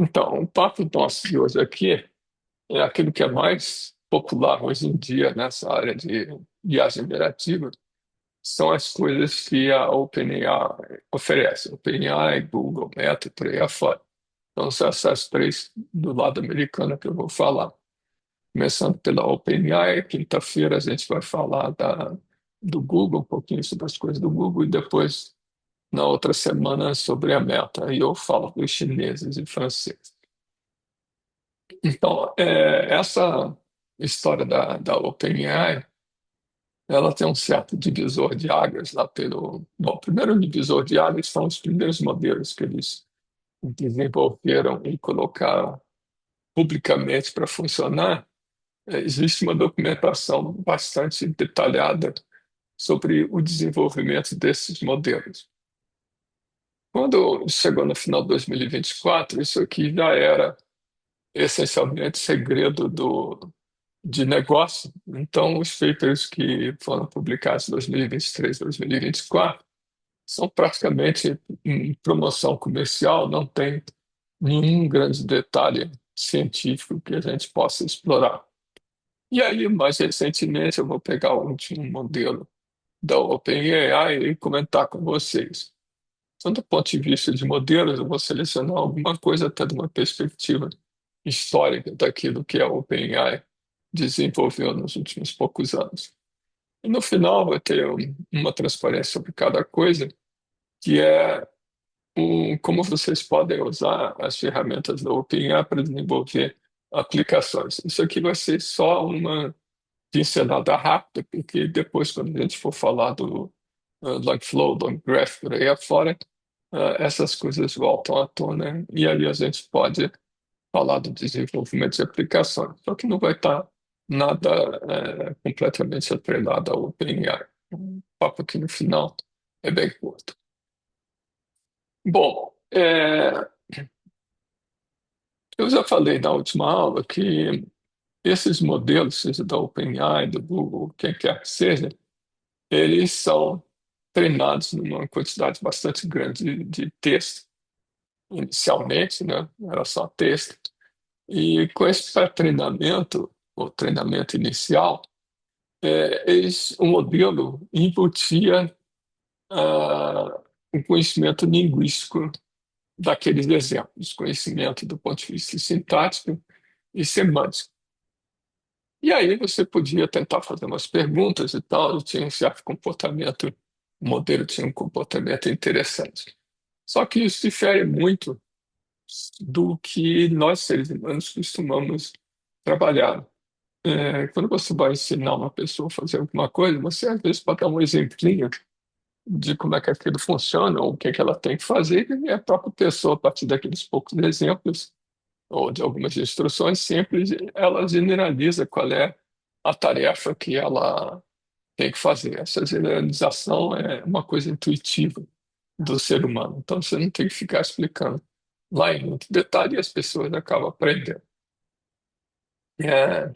Então, o papo nosso de hoje aqui é aquilo que é mais popular hoje em dia nessa área de IA generativa, são as coisas que a OpenAI oferece. OpenAI, Google, Meta, e por aí afora. Então, são essas três do lado americano que eu vou falar. Começando pela OpenAI, quinta-feira a gente vai falar do Google, um pouquinho sobre as coisas do Google, e depois, na outra semana, sobre a Meta. Aí eu falo dos chineses e franceses. Então, essa história da OpenAI, ela tem um certo divisor de águas lá pelo... Bom, o primeiro divisor de águas são os primeiros modelos que eles desenvolveram e colocaram publicamente para funcionar. Existe uma documentação bastante detalhada sobre o desenvolvimento desses modelos. Quando chegou no final de 2024, isso aqui já era essencialmente segredo de negócio. Então, os papers que foram publicados em 2023 e 2024 são praticamente em promoção comercial, não tem nenhum grande detalhe científico que a gente possa explorar. E aí, mais recentemente, eu vou pegar o último modelo da OpenAI e comentar com vocês. Então, do ponto de vista de modelos, eu vou selecionar alguma coisa até de uma perspectiva histórica daquilo que a OpenAI desenvolveu nos últimos poucos anos. E no final vai ter uma transparência sobre cada coisa, que é como vocês podem usar as ferramentas da OpenAI para desenvolver aplicações. Isso aqui vai ser só uma pincelada rápida, porque depois, quando a gente for falar do Langflow, Langgraph, por aí afora, essas coisas voltam à tona e aí a gente pode falar do desenvolvimento de aplicações. Só que não vai estar nada completamente atrelado ao OpenAI. O papo aqui no final é bem curto. Bom, eu já falei na última aula que esses modelos, seja da OpenAI, do Google, quem quer que seja, eles são treinados numa quantidade bastante grande de texto, inicialmente, né? Era só texto. E com esse pré-treinamento, o treinamento inicial, o modelo embutia o conhecimento linguístico daqueles exemplos, conhecimento do ponto de vista sintático e semântico. E aí você podia tentar fazer umas perguntas e tal, e tinha um certo comportamento, o modelo tinha um comportamento interessante. Só que isso difere muito do que nós, seres humanos, costumamos trabalhar. Quando você vai ensinar uma pessoa a fazer alguma coisa, você às vezes pode dar um exemplinho de como é que aquilo funciona, ou o que é que ela tem que fazer, e a própria pessoa, a partir daqueles poucos exemplos, ou de algumas instruções simples, ela generaliza qual é a tarefa que ela tem que fazer. Essa generalização é uma coisa intuitiva do ser humano. Então você não tem que ficar explicando lá em muito detalhe e as pessoas acabam aprendendo. É,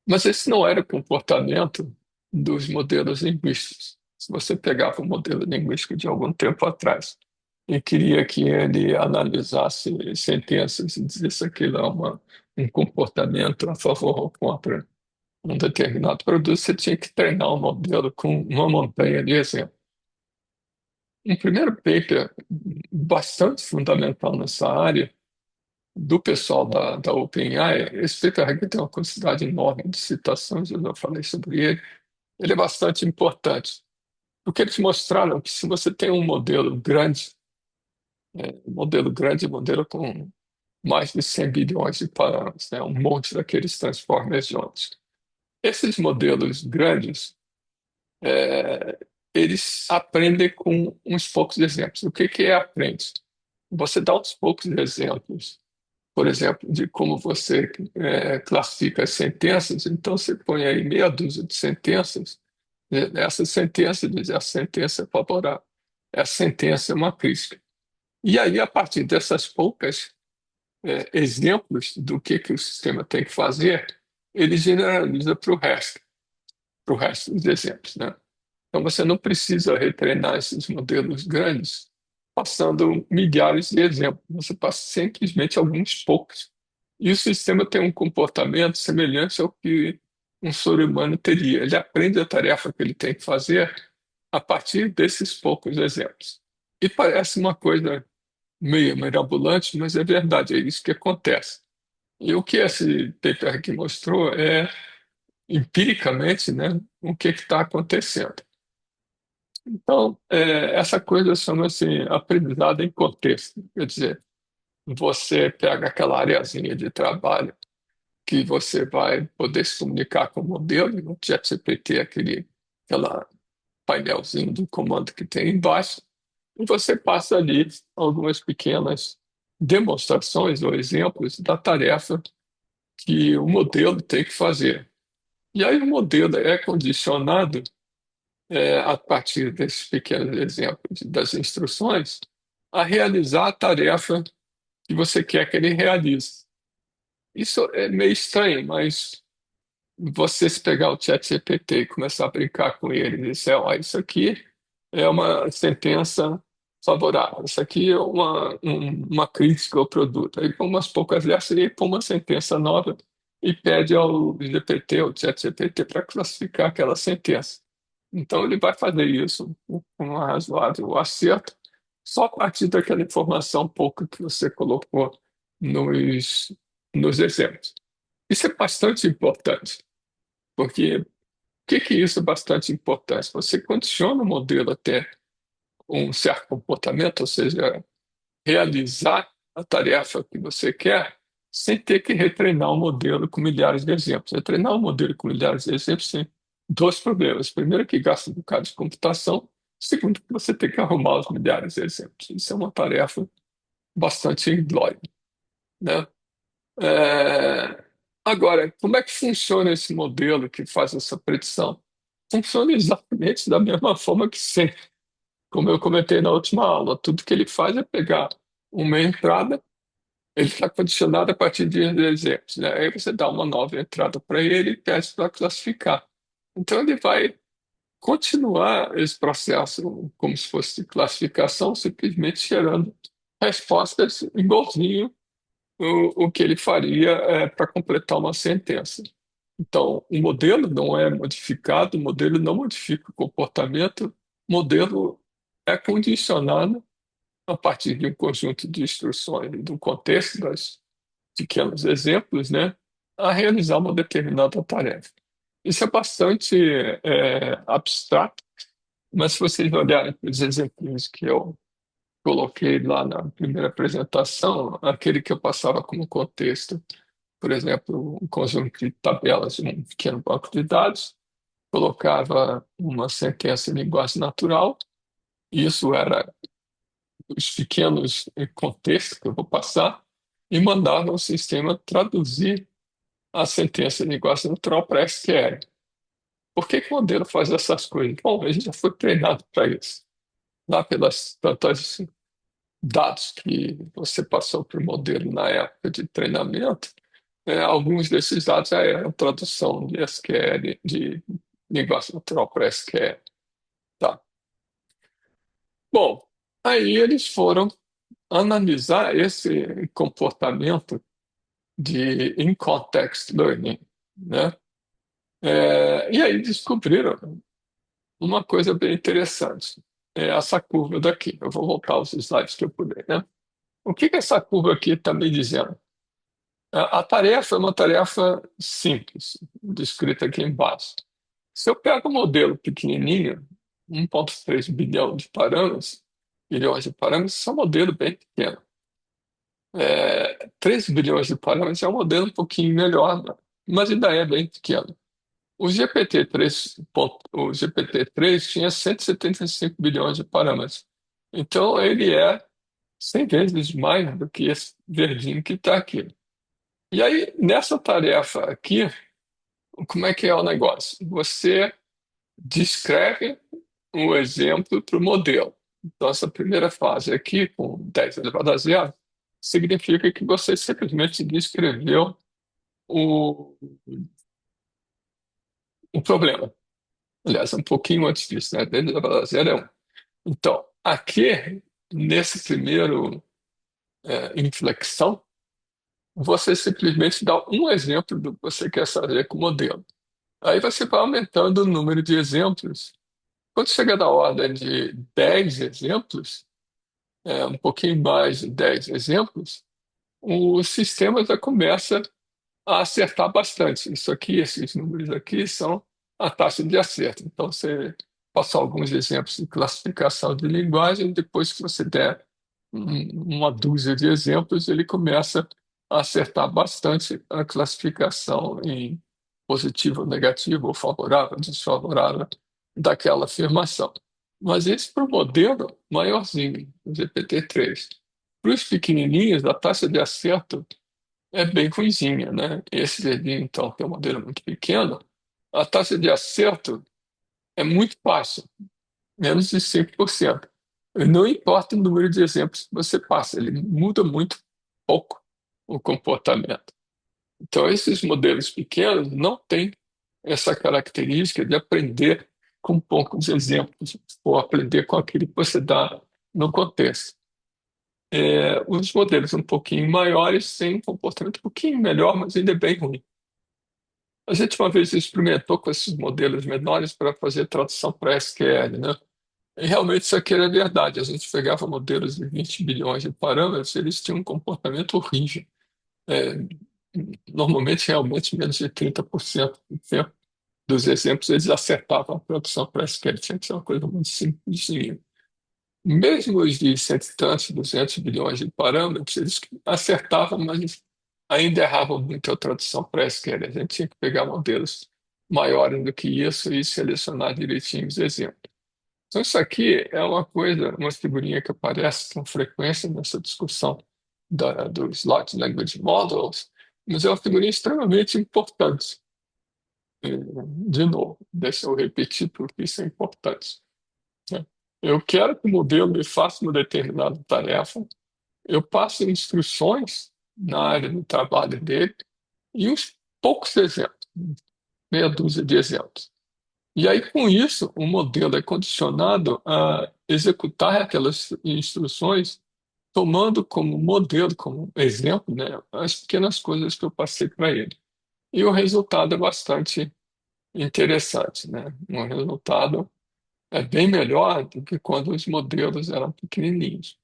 mas esse não era o comportamento dos modelos linguísticos. Se você pegava um modelo linguístico de algum tempo atrás e queria que ele analisasse sentenças e dissesse se aquilo é um comportamento a favor ou contra um determinado produto, você tinha que treinar o modelo com uma montanha de exemplos. Um primeiro paper bastante fundamental nessa área do pessoal da OpenAI, esse paper aqui tem uma quantidade enorme de citações, eu já falei sobre ele. Ele é bastante importante, porque eles mostraram que se você tem um modelo com mais de 100 bilhões de parâmetros, né, um monte daqueles transformers juntos. Esses modelos grandes, é, eles aprendem com uns poucos exemplos. O que é aprende? Você dá uns poucos exemplos, por exemplo, de como você classifica as sentenças, então você põe aí meia dúzia de sentenças, né, essa sentença diz a sentença é favorável, essa sentença é uma crítica. E aí, a partir dessas poucas exemplos do que o sistema tem que fazer, ele generaliza para o resto dos exemplos, né? Então você não precisa retreinar esses modelos grandes passando milhares de exemplos, você passa simplesmente alguns poucos. E o sistema tem um comportamento semelhante ao que um ser humano teria. Ele aprende a tarefa que ele tem que fazer a partir desses poucos exemplos. E parece uma coisa meio mirabolante, mas é verdade, é isso que acontece. E o que esse paper aqui mostrou é, empiricamente, né, o que está acontecendo. Então, essa coisa chama-se aprendizado em contexto. Quer dizer, você pega aquela areazinha de trabalho que você vai poder se comunicar com o modelo, no ChatGPT, aquela painelzinho de comando que tem embaixo, e você passa ali algumas pequenas demonstrações ou exemplos da tarefa que o modelo tem que fazer. E aí o modelo é condicionado, a partir desses pequenos exemplos, das instruções, a realizar a tarefa que você quer que ele realize. Isso é meio estranho, mas você se pegar o ChatGPT e começar a brincar com ele e dizer, ó, isso aqui é uma sentença favorável, isso aqui é uma crítica ao produto. Aí, com umas poucas dessas, ele põe uma sentença nova e pede ao GPT, ao ChatGPT, para classificar aquela sentença. Então, ele vai fazer isso com uma razoável acerto, só a partir daquela informação pouca que você colocou nos, nos exemplos. Isso é bastante importante. Porque o que isso é bastante importante? Você condiciona o modelo até um certo comportamento, ou seja, realizar a tarefa que você quer, sem ter que retreinar o modelo com milhares de exemplos. Retreinar o modelo com milhares de exemplos tem dois problemas. Primeiro, que gasta um bocado de computação. Segundo, que você tem que arrumar os milhares de exemplos. Isso é uma tarefa bastante inglória, né? É, Agora, como é que funciona esse modelo que faz essa predição? Funciona exatamente da mesma forma que sempre. Como eu comentei na última aula, tudo que ele faz é pegar uma entrada, ele está condicionado a partir de exemplos, né? Aí você dá uma nova entrada para ele e pede para classificar. Então ele vai continuar esse processo como se fosse de classificação, simplesmente gerando respostas igualzinho o que ele faria para completar uma sentença. Então, o modelo não é modificado, o modelo não modifica o comportamento, o modelo é condicionado a partir de um conjunto de instruções e do contexto dos pequenos exemplos, né, a realizar uma determinada tarefa. Isso é bastante abstrato, mas se vocês olharem para os exemplos que eu coloquei lá na primeira apresentação, aquele que eu passava como contexto, por exemplo, um conjunto de tabelas de um pequeno banco de dados, colocava uma sentença em linguagem natural, e isso era os pequenos contextos que eu vou passar, e mandava o sistema traduzir a sentença em linguagem natural para SQL. Por que que o modelo faz essas coisas? Bom, ele já foi treinado para isso. Lá pelas tantas dados que você passou para o modelo na época de treinamento, alguns desses dados já eram tradução de SQL, de linguagem natural para SQL. Tá. Bom, aí eles foram analisar esse comportamento de in-context learning, né? E aí descobriram uma coisa bem interessante. É essa curva daqui. Eu vou voltar aos slides que eu puder, né? O que que essa curva aqui está me dizendo? A tarefa é uma tarefa simples, descrita aqui embaixo. Se eu pego um modelo pequenininho, 1,3 bilhão de parâmetros, bilhões de parâmetros, isso é um modelo bem pequeno. 3 bilhões de parâmetros é um modelo um pouquinho melhor, né? Mas ainda é bem pequeno. O GPT-3 tinha 175 bilhões de parâmetros. Então, ele é 100 vezes mais do que esse verdinho que está aqui. E aí, nessa tarefa aqui, como é que é o negócio? Você descreve um exemplo para o modelo. Então, essa primeira fase aqui, com 10 elevado a zero, significa que você simplesmente descreveu o, o problema. Aliás, um pouquinho antes disso, né? 10 elevado a zero é 1. Então, aqui nesse primeiro inflexão, você simplesmente dá um exemplo do que você quer fazer com o modelo. Aí você vai aumentando o número de exemplos. Quando chega na ordem de 10 exemplos, um pouquinho mais de 10 exemplos, o sistema já começa a acertar bastante. Isso aqui, esses números aqui, são a taxa de acerto. Então, você passar alguns exemplos de classificação de linguagem, depois que você der uma dúzia de exemplos, ele começa a acertar bastante a classificação em positivo, negativo, ou favorável, desfavorável daquela afirmação. Mas esse para o modelo maiorzinho, o GPT-3. Para os pequenininhos, a taxa de acerto é bem ruinzinha, né? Esse ali, então, que é um modelo muito pequeno, a taxa de acerto é muito baixa, menos de 5%. E não importa o número de exemplos que você passa, ele muda muito pouco o comportamento. Então, esses modelos pequenos não têm essa característica de aprender com poucos exemplos, ou aprender com aquilo que você dá no contexto. Os modelos um pouquinho maiores têm um comportamento um pouquinho melhor, mas ainda é bem ruim. A gente uma vez experimentou com esses modelos menores para fazer tradução para SQL, né? E realmente isso aqui era verdade. A gente pegava modelos de 20 bilhões de parâmetros, eles tinham um comportamento horrível. É, Normalmente, realmente, menos de 30% do tempo dos exemplos eles acertavam a tradução para SQL. Tinha que ser uma coisa muito simples. Mesmo os de cento e tantos, 200 bilhões de parâmetros, eles acertavam, mas ainda erravam muito a tradução para SQL. A gente tinha que pegar modelos maiores do que isso e selecionar direitinho os exemplos. Então, isso aqui é uma coisa, uma figurinha que aparece com frequência nessa discussão dos Large Language Models, mas é uma figurinha extremamente importante. De novo, deixa eu repetir porque isso é importante, né? Eu quero que o modelo me faça uma determinada tarefa, eu passo instruções na área do trabalho dele e uns poucos exemplos, meia dúzia de exemplos. E aí, com isso, o modelo é condicionado a executar aquelas instruções, tomando como modelo, como exemplo, né, as pequenas coisas que eu passei para ele. E o resultado é bastante interessante, né? Um resultado é bem melhor do que quando os modelos eram pequenininhos.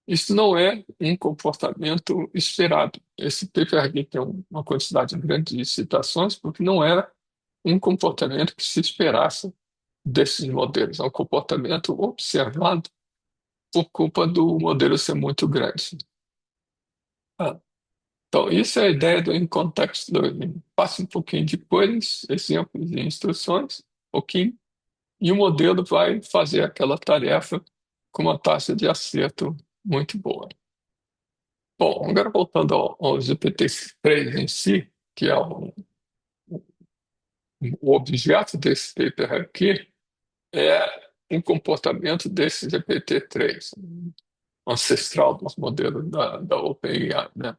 Isso não é um comportamento esperado. Esse paper aqui tem uma quantidade grande de citações, porque não era um comportamento que se esperasse desses modelos. É um comportamento observado por culpa do modelo ser muito grande. Ah, então, isso é a ideia do in-context learning. Passa um pouquinho de coisas, exemplos e instruções, um pouquinho, e o modelo vai fazer aquela tarefa com uma taxa de acerto muito boa. Bom, agora voltando ao GPT-3 em si, que é o objeto desse paper aqui, é um comportamento desse GPT-3, ancestral dos modelos da OpenAI, né?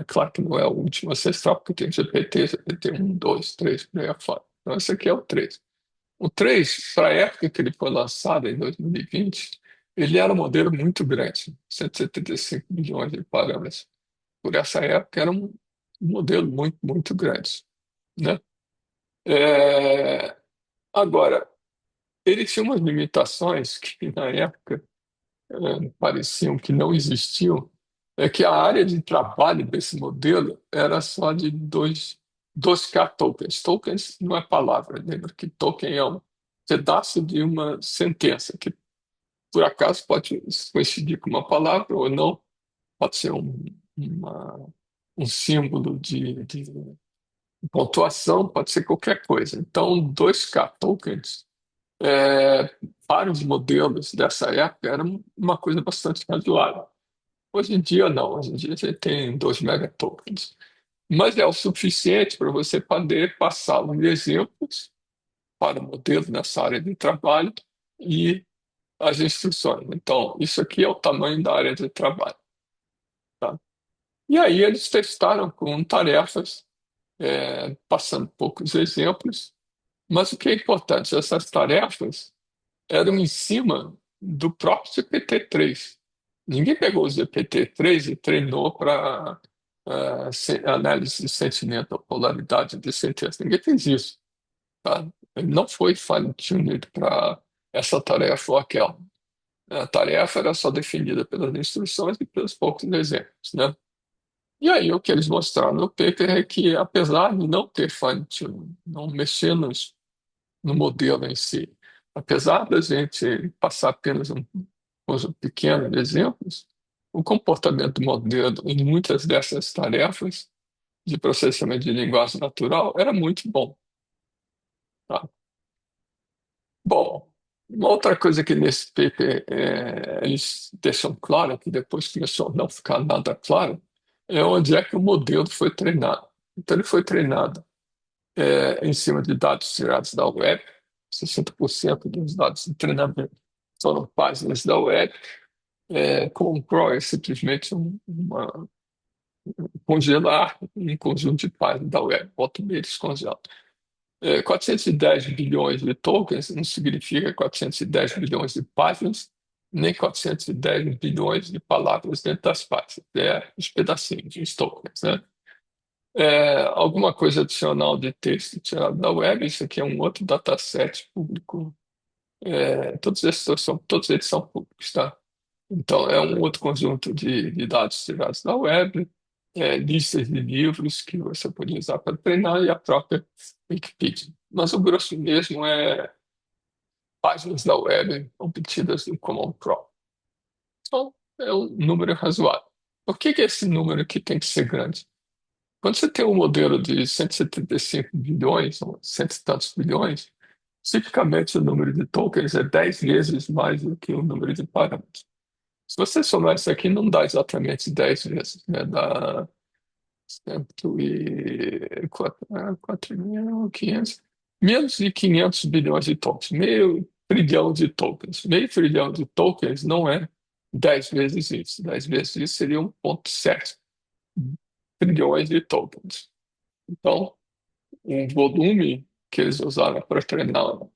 Claro que não é o último ancestral, porque tem GPT, GPT 1, 2, 3, por aí afora. Então, esse aqui é o 3. O 3, para a época que ele foi lançado, em 2020, ele era um modelo muito grande, 175 milhões de parâmetros. Por essa época, era um modelo muito, muito grande, né? É, Agora, ele tinha umas limitações que, na época, pareciam que não existiam, é que a área de trabalho desse modelo era só de 2K tokens. Tokens não é palavra, lembra que token é um pedaço de uma sentença, que por acaso pode coincidir com uma palavra ou não, pode ser um símbolo de pontuação, pode ser qualquer coisa. Então, 2K tokens, é, para os modelos dessa época, era uma coisa bastante razoável. Hoje em dia, não. Hoje em dia, você tem 2 megatokens. Mas é o suficiente para você poder passar os exemplos para o modelo nessa área de trabalho e as instruções. Então, isso aqui é o tamanho da área de trabalho, tá? E aí eles testaram com tarefas, passando poucos exemplos, mas o que é importante, essas tarefas eram em cima do próprio GPT-3. Ninguém pegou o GPT-3 e treinou para análise de sentimento ou polaridade de sentença. Ninguém fez isso, tá? Ele não foi fine-tuned para essa tarefa ou aquela. A tarefa era só definida pelas instruções e pelos poucos exemplos, né? E aí o que eles mostraram no paper é que, apesar de não ter fine-tuning, não mexer no modelo em si, apesar da gente passar apenas um conjunto pequeno de exemplos, o comportamento do modelo em muitas dessas tarefas de processamento de linguagem natural era muito bom, tá? Bom, uma outra coisa que nesse paper eles deixam claro, que depois começou a não ficar nada claro, é onde é que o modelo foi treinado. Então, ele foi treinado em cima de dados tirados da web, 60% dos dados de treinamento foram páginas da web, com o crawl é simplesmente congelar um conjunto de páginas da web, bota o meio descongela. 410 bilhões de tokens não significa 410 bilhões de páginas, nem 410 bilhões de palavras dentro das páginas. É os pedacinhos, os tokens, né? Alguma coisa adicional de texto tirado da web, isso aqui é um outro dataset público. Todos eles são públicos, tá? Então, é um outro conjunto de dados tirados da web, listas de livros que você pode usar para treinar e a própria Wikipedia. Mas o grosso mesmo é páginas da web obtidas do Common Crawl. Então, é um número razoável. Por que que esse número aqui tem que ser grande? Quando você tem um modelo de 175 bilhões, ou cento e tantos bilhões, tipicamente o número de tokens é 10 vezes mais do que o número de parâmetros. Se você somar isso aqui, não dá exatamente 10 vezes, né? Dá 4.500, menos de 500 bilhões de tokens, meio trilhão de tokens. Meio trilhão de tokens não é 10 vezes isso. 10 vezes isso seria 1,7 trilhões de tokens. Então, o volume que eles usaram para treinar o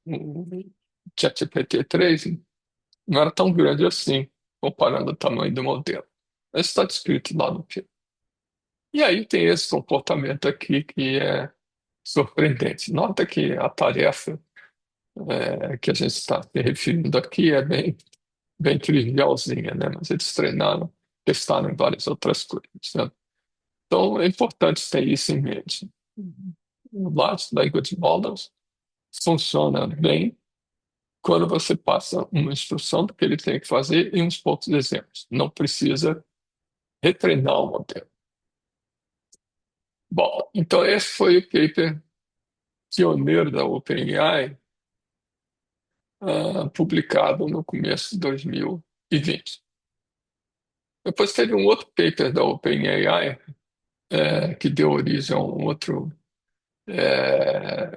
ChatGPT-3 não era tão grande assim, comparando o tamanho do modelo. Mas está descrito lá no filme. E aí tem esse comportamento aqui que é surpreendente. Nota que a tarefa que a gente está se referindo aqui é bem trivialzinha, né? Mas eles treinaram, testaram várias outras coisas, né? Então é importante ter isso em mente. O Large Language Models funciona bem quando você passa uma instrução do que ele tem que fazer e uns poucos exemplos. Não precisa retreinar o modelo. Bom, então esse foi o paper pioneiro da OpenAI, publicado no começo de 2020. Depois teve um outro paper da OpenAI, que deu origem a um outro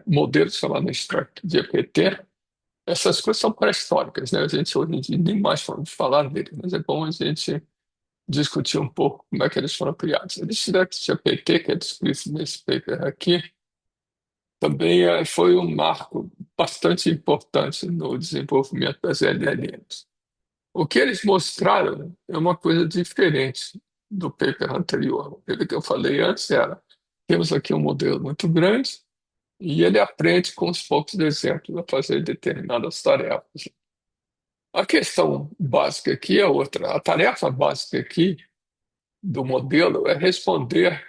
modelo chamado GPT. Essas coisas são pré-históricas, né? A gente hoje em dia nem mais pode falar deles, mas é bom a gente discutir um pouco como é que eles foram criados. O GPT, que é descrito nesse paper aqui, também foi um marco bastante importante no desenvolvimento das LLMs. O que eles mostraram é uma coisa diferente do paper anterior. O paper que eu falei antes era: temos aqui um modelo muito grande e ele aprende com os poucos exemplos a fazer determinadas tarefas. A questão básica aqui é outra. A tarefa básica aqui do modelo é responder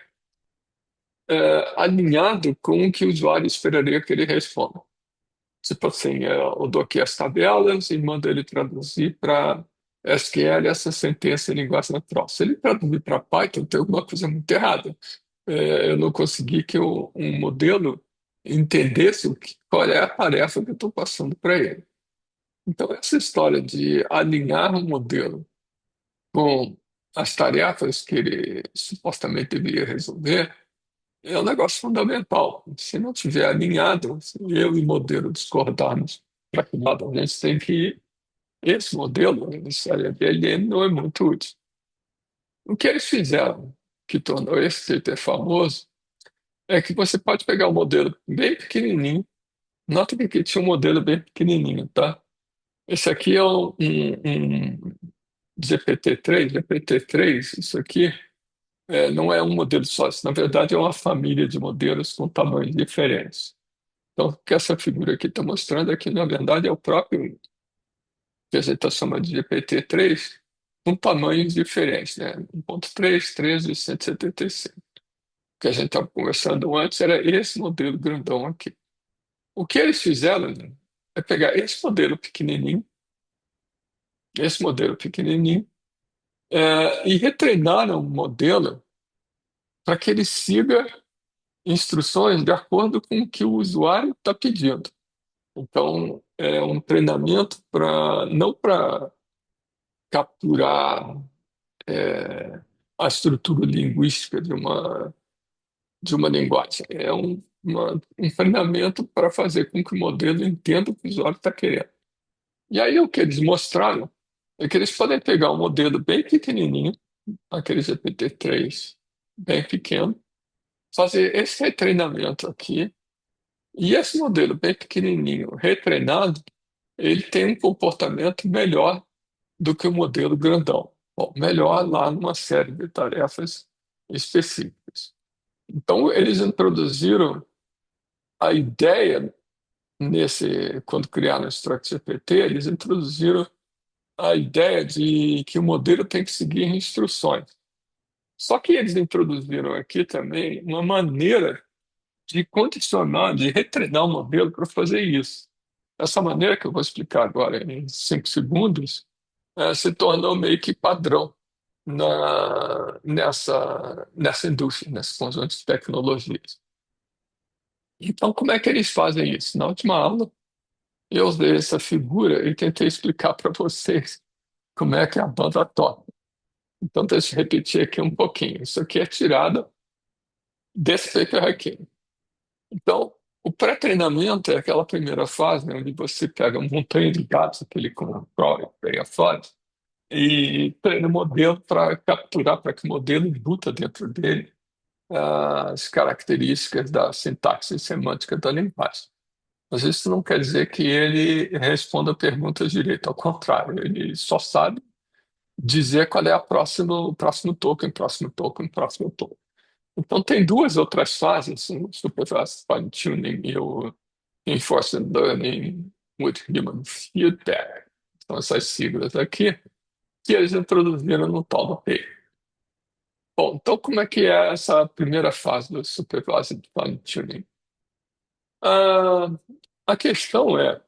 alinhado com o que o usuário esperaria que ele responda. Tipo assim, eu dou aqui as tabelas e mando ele traduzir para SQL essa sentença em linguagem natural. Se ele traduzir para Python, tem alguma coisa muito errada. Eu não consegui que um modelo entendesse qual é a tarefa que eu estou passando para ele. Então, essa história de alinhar o modelo com as tarefas que ele supostamente deveria resolver é um negócio fundamental. Se não tiver alinhado, se eu e o modelo discordarmos para que lado a gente tem que ir, esse modelo, esse LLM, não é muito útil. O que eles fizeram, que tornou esse paper famoso, é que você pode pegar um modelo bem pequenininho, nota que aqui tinha um modelo bem pequenininho, tá? Esse aqui é um GPT-3. GPT-3, isso aqui não é um modelo só, isso, na verdade é uma família de modelos com tamanhos diferentes. Então, o que essa figura aqui está mostrando é que, na verdade, é o próprio que a gente está chamando de GPT-3 com tamanhos diferentes, né? 1.3, 13 e 175. O que a gente estava conversando antes era esse modelo grandão aqui. O que eles fizeram, né, é pegar esse modelo pequenininho, e retreinaram o modelo para que ele siga instruções de acordo com o que o usuário está pedindo. Então, é um treinamento para não para capturar é, a estrutura linguística de uma linguagem. É um treinamento para fazer com que o modelo entenda o que o usuário está querendo. E aí o que eles mostraram é que eles podem pegar um modelo bem pequenininho, aquele GPT-3 bem pequeno, fazer esse retreinamento aqui, e esse modelo bem pequenininho, retreinado, ele tem um comportamento melhor do que o modelo grandão. Bom, melhor lá numa série de tarefas específicas. Então, eles introduziram a ideia quando criaram o Struct GPT, eles introduziram a ideia de que o modelo tem que seguir instruções. Só que eles introduziram aqui também uma maneira de condicionar, de retreinar o modelo para fazer isso. Essa maneira que eu vou explicar agora em 5 segundos, se tornou meio que padrão nessa indústria, nesse conjunto de tecnologias. Então, como é que eles fazem isso? Na última aula, eu usei essa figura e tentei explicar para vocês como é que a banda toca. Então, deixa eu repetir aqui um pouquinho. Isso aqui é tirado desse paper aqui. Então, o pré-treinamento é aquela primeira fase, né, onde você pega uma montanha de dados, aquele como o Crowley pega fora, e treina o modelo para capturar, para que o modelo embuta dentro dele as características da sintaxe semântica da linguagem. Mas isso não quer dizer que ele responda perguntas direito, ao contrário, ele só sabe dizer qual é o próximo token, próximo token, próximo token. Então, tem duas outras fases, o Supervised Fine-Tuning e o Reinforcement Learning with Human Feedback. São essas siglas aqui que eles introduziram no tal do P. Bom, então como é que é essa primeira fase do Supervised Fine-Tuning? Ah, a questão é,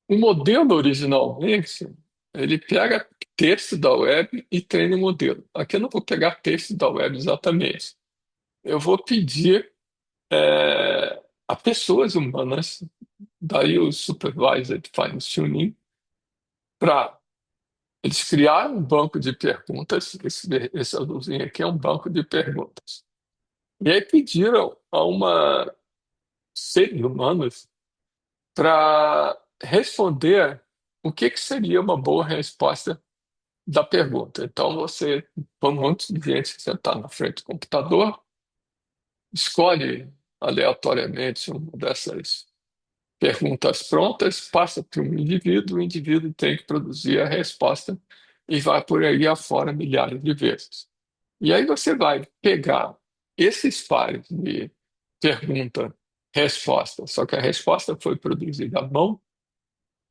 o modelo originalmente, ele pega texto da web e treina o modelo. Aqui eu não vou pegar texto da web exatamente. Eu vou pedir a pessoas humanas, daí o Supervised Fine-Tuning, para eles criaram um banco de perguntas. Esse azulzinho aqui é um banco de perguntas. E aí pediram a uma seres humanos para responder o que seria uma boa resposta da pergunta. Então você, um monte de gente sentar na frente do computador, escolhe aleatoriamente uma dessas perguntas prontas, passa para um indivíduo, o indivíduo tem que produzir a resposta e vai por aí afora milhares de vezes. E aí você vai pegar esses pares de pergunta-resposta, só que a resposta foi produzida à mão,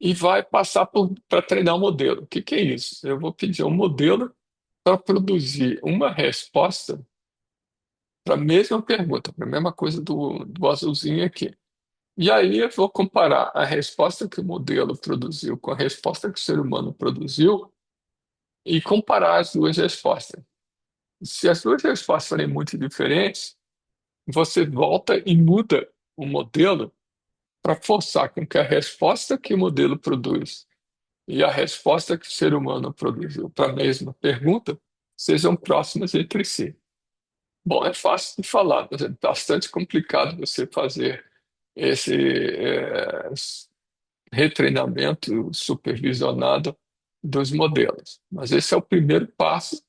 e vai passar para treinar o modelo. O que que é isso? Eu vou pedir um modelo para produzir uma resposta para a mesma pergunta, para a mesma coisa do azulzinho aqui. E aí eu vou comparar a resposta que o modelo produziu com a resposta que o ser humano produziu e comparar as duas respostas. Se as duas respostas forem muito diferentes, você volta e muda o modelo para forçar com que a resposta que o modelo produz e a resposta que o ser humano produziu para a mesma pergunta sejam próximas entre si. Bom, é fácil de falar, mas é bastante complicado você fazer esse retreinamento supervisionado dos modelos. Mas esse é o primeiro passo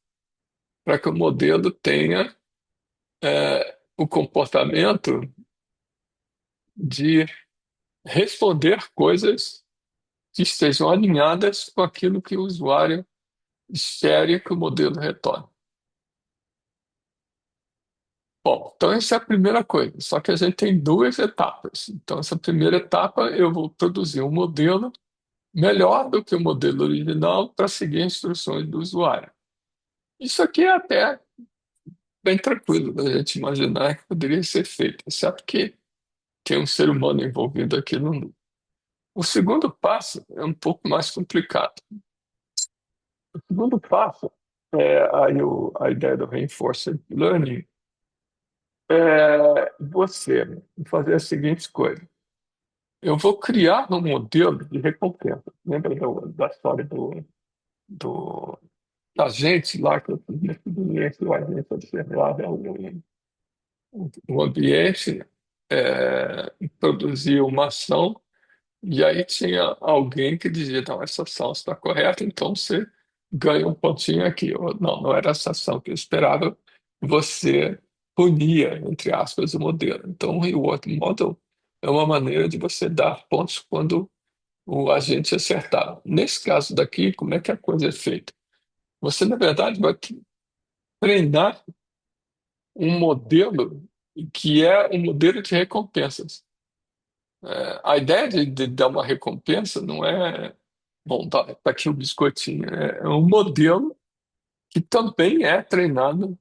para que o modelo tenha o comportamento de responder coisas que estejam alinhadas com aquilo que o usuário espere que o modelo retorne. Bom, então essa é a primeira coisa, só que a gente tem duas etapas. Então, essa primeira etapa, eu vou produzir um modelo melhor do que o modelo original para seguir as instruções do usuário. Isso aqui é até bem tranquilo da gente imaginar que poderia ser feito, exceto que tem um ser humano envolvido aqui no mundo. O segundo passo é um pouco mais complicado. O segundo passo é a ideia do reinforcement learning é você fazer a seguinte coisa. Eu vou criar um modelo de recompensa. Lembra da história do agente lá que eu fiz na experiência, o agente observava o ambiente, produzia uma ação, e aí tinha alguém que dizia, não, essa ação está correta, então você ganha um pontinho aqui. Ou, não, não era essa ação que eu esperava, você punia, entre aspas, o modelo. Então, o reward model é uma maneira de você dar pontos quando o agente acertar. Nesse caso daqui, como é que a coisa é feita? Você, na verdade, vai treinar um modelo que é um modelo de recompensas. A ideia de dar uma recompensa não é, bom, tá aqui o biscoitinho, é um modelo que também é treinado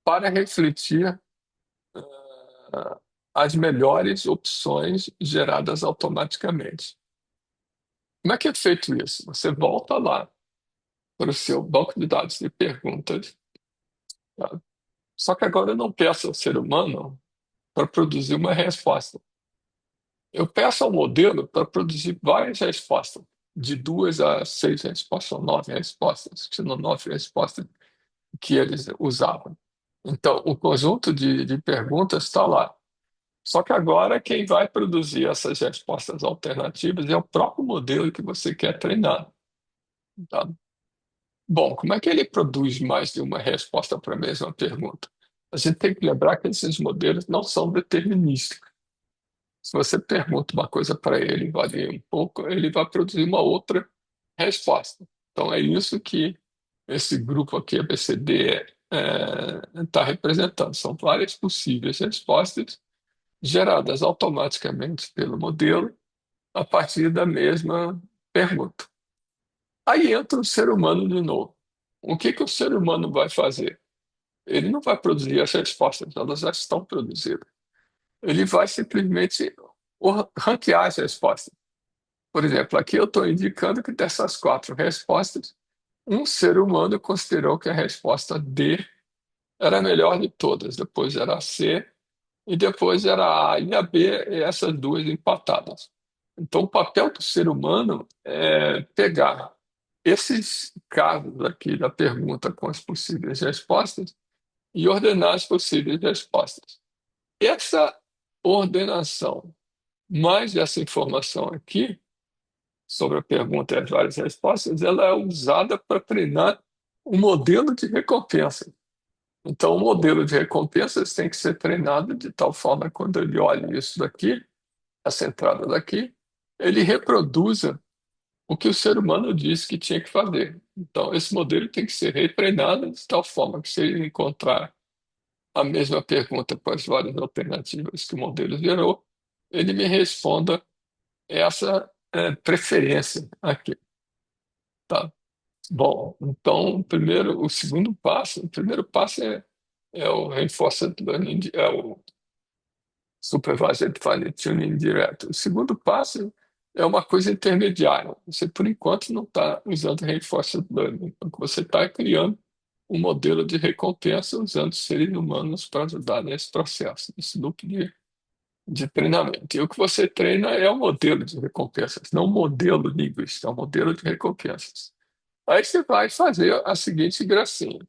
para refletir ah, as melhores opções geradas automaticamente. Como é que é feito isso? Você volta lá para o seu banco de dados de perguntas, tá? Só que agora eu não peço ao ser humano para produzir uma resposta. Eu peço ao modelo para produzir várias respostas, de 2 a 6 respostas, ou 9 respostas, se não 9 respostas que eles usavam. Então, o conjunto de perguntas está lá. Só que agora quem vai produzir essas respostas alternativas é o próprio modelo que você quer treinar. Tá? Bom, como é que ele produz mais de uma resposta para a mesma pergunta? A gente tem que lembrar que esses modelos não são determinísticos. Se você pergunta uma coisa para ele, varia um pouco, ele vai produzir uma outra resposta. Então é isso que esse grupo aqui, ABCD, está representando. São várias possíveis respostas geradas automaticamente pelo modelo a partir da mesma pergunta. Aí entra o ser humano de novo. O que que o ser humano vai fazer? Ele não vai produzir as respostas, elas já estão produzidas. Ele vai simplesmente ranquear as respostas. Por exemplo, aqui eu estou indicando que dessas 4 respostas, um ser humano considerou que a resposta D era a melhor de todas, depois era a C, e depois era a A e a B, e essas duas empatadas. Então, o papel do ser humano é pegar esses casos aqui da pergunta com as possíveis respostas e ordenar as possíveis respostas. Essa ordenação, mais essa informação aqui, sobre a pergunta e as várias respostas, ela é usada para treinar um modelo de recompensa. Então, o modelo de recompensas tem que ser treinado de tal forma que quando ele olha isso daqui, essa entrada daqui, ele reproduza o que o ser humano disse que tinha que fazer. Então, esse modelo tem que ser retreinado de tal forma que se ele encontrar a mesma pergunta com as várias alternativas que o modelo gerou, ele me responda essa preferência aqui, tá? Bom, então, o segundo passo, o primeiro passo é o reinforcement learning, é o supervised fine tuning direto. O segundo passo é uma coisa intermediária. Você, por enquanto, não está usando reinforcement learning. Então, você está criando um modelo de recompensa usando seres humanos para ajudar nesse processo, nesse loop de treinamento. E o que você treina é o modelo de recompensas, não o modelo linguístico, é o modelo de recompensas. Aí você vai fazer a seguinte gracinha.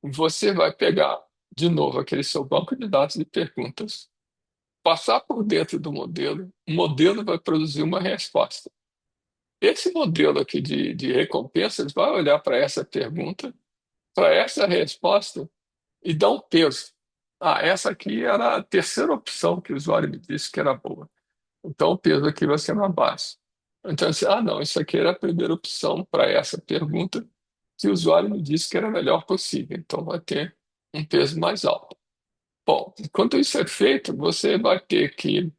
Você vai pegar, de novo, aquele seu banco de dados de perguntas, passar por dentro do modelo, o modelo vai produzir uma resposta. Esse modelo aqui de recompensas vai olhar para essa pergunta, para essa resposta, e dar um peso. Ah, essa aqui era a terceira opção que o usuário me disse que era boa. Então, o peso aqui vai ser mais baixo. Então, assim, não, isso aqui era a primeira opção para essa pergunta que o usuário me disse que era a melhor possível. Então, vai ter um peso mais alto. Bom, enquanto isso é feito, você vai ter que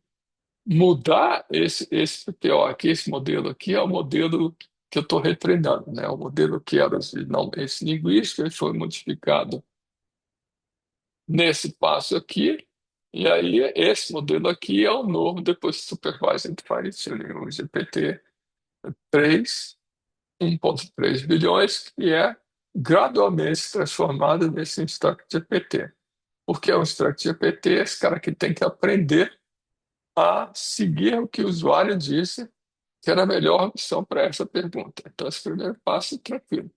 mudar esse PPO aqui, esse modelo aqui, é o modelo que eu estou retreinando, né? O modelo que era não, esse linguístico, ele foi modificado nesse passo aqui, e aí esse modelo aqui é o novo depois do Supervised Fine Tuning, o GPT-3, 1,3 bilhões, que é gradualmente transformado nesse Instruct GPT. Porque é um Instruct GPT, esse cara que tem que aprender a seguir o que o usuário disse que era a melhor opção para essa pergunta. Então, esse primeiro passo é tranquilo.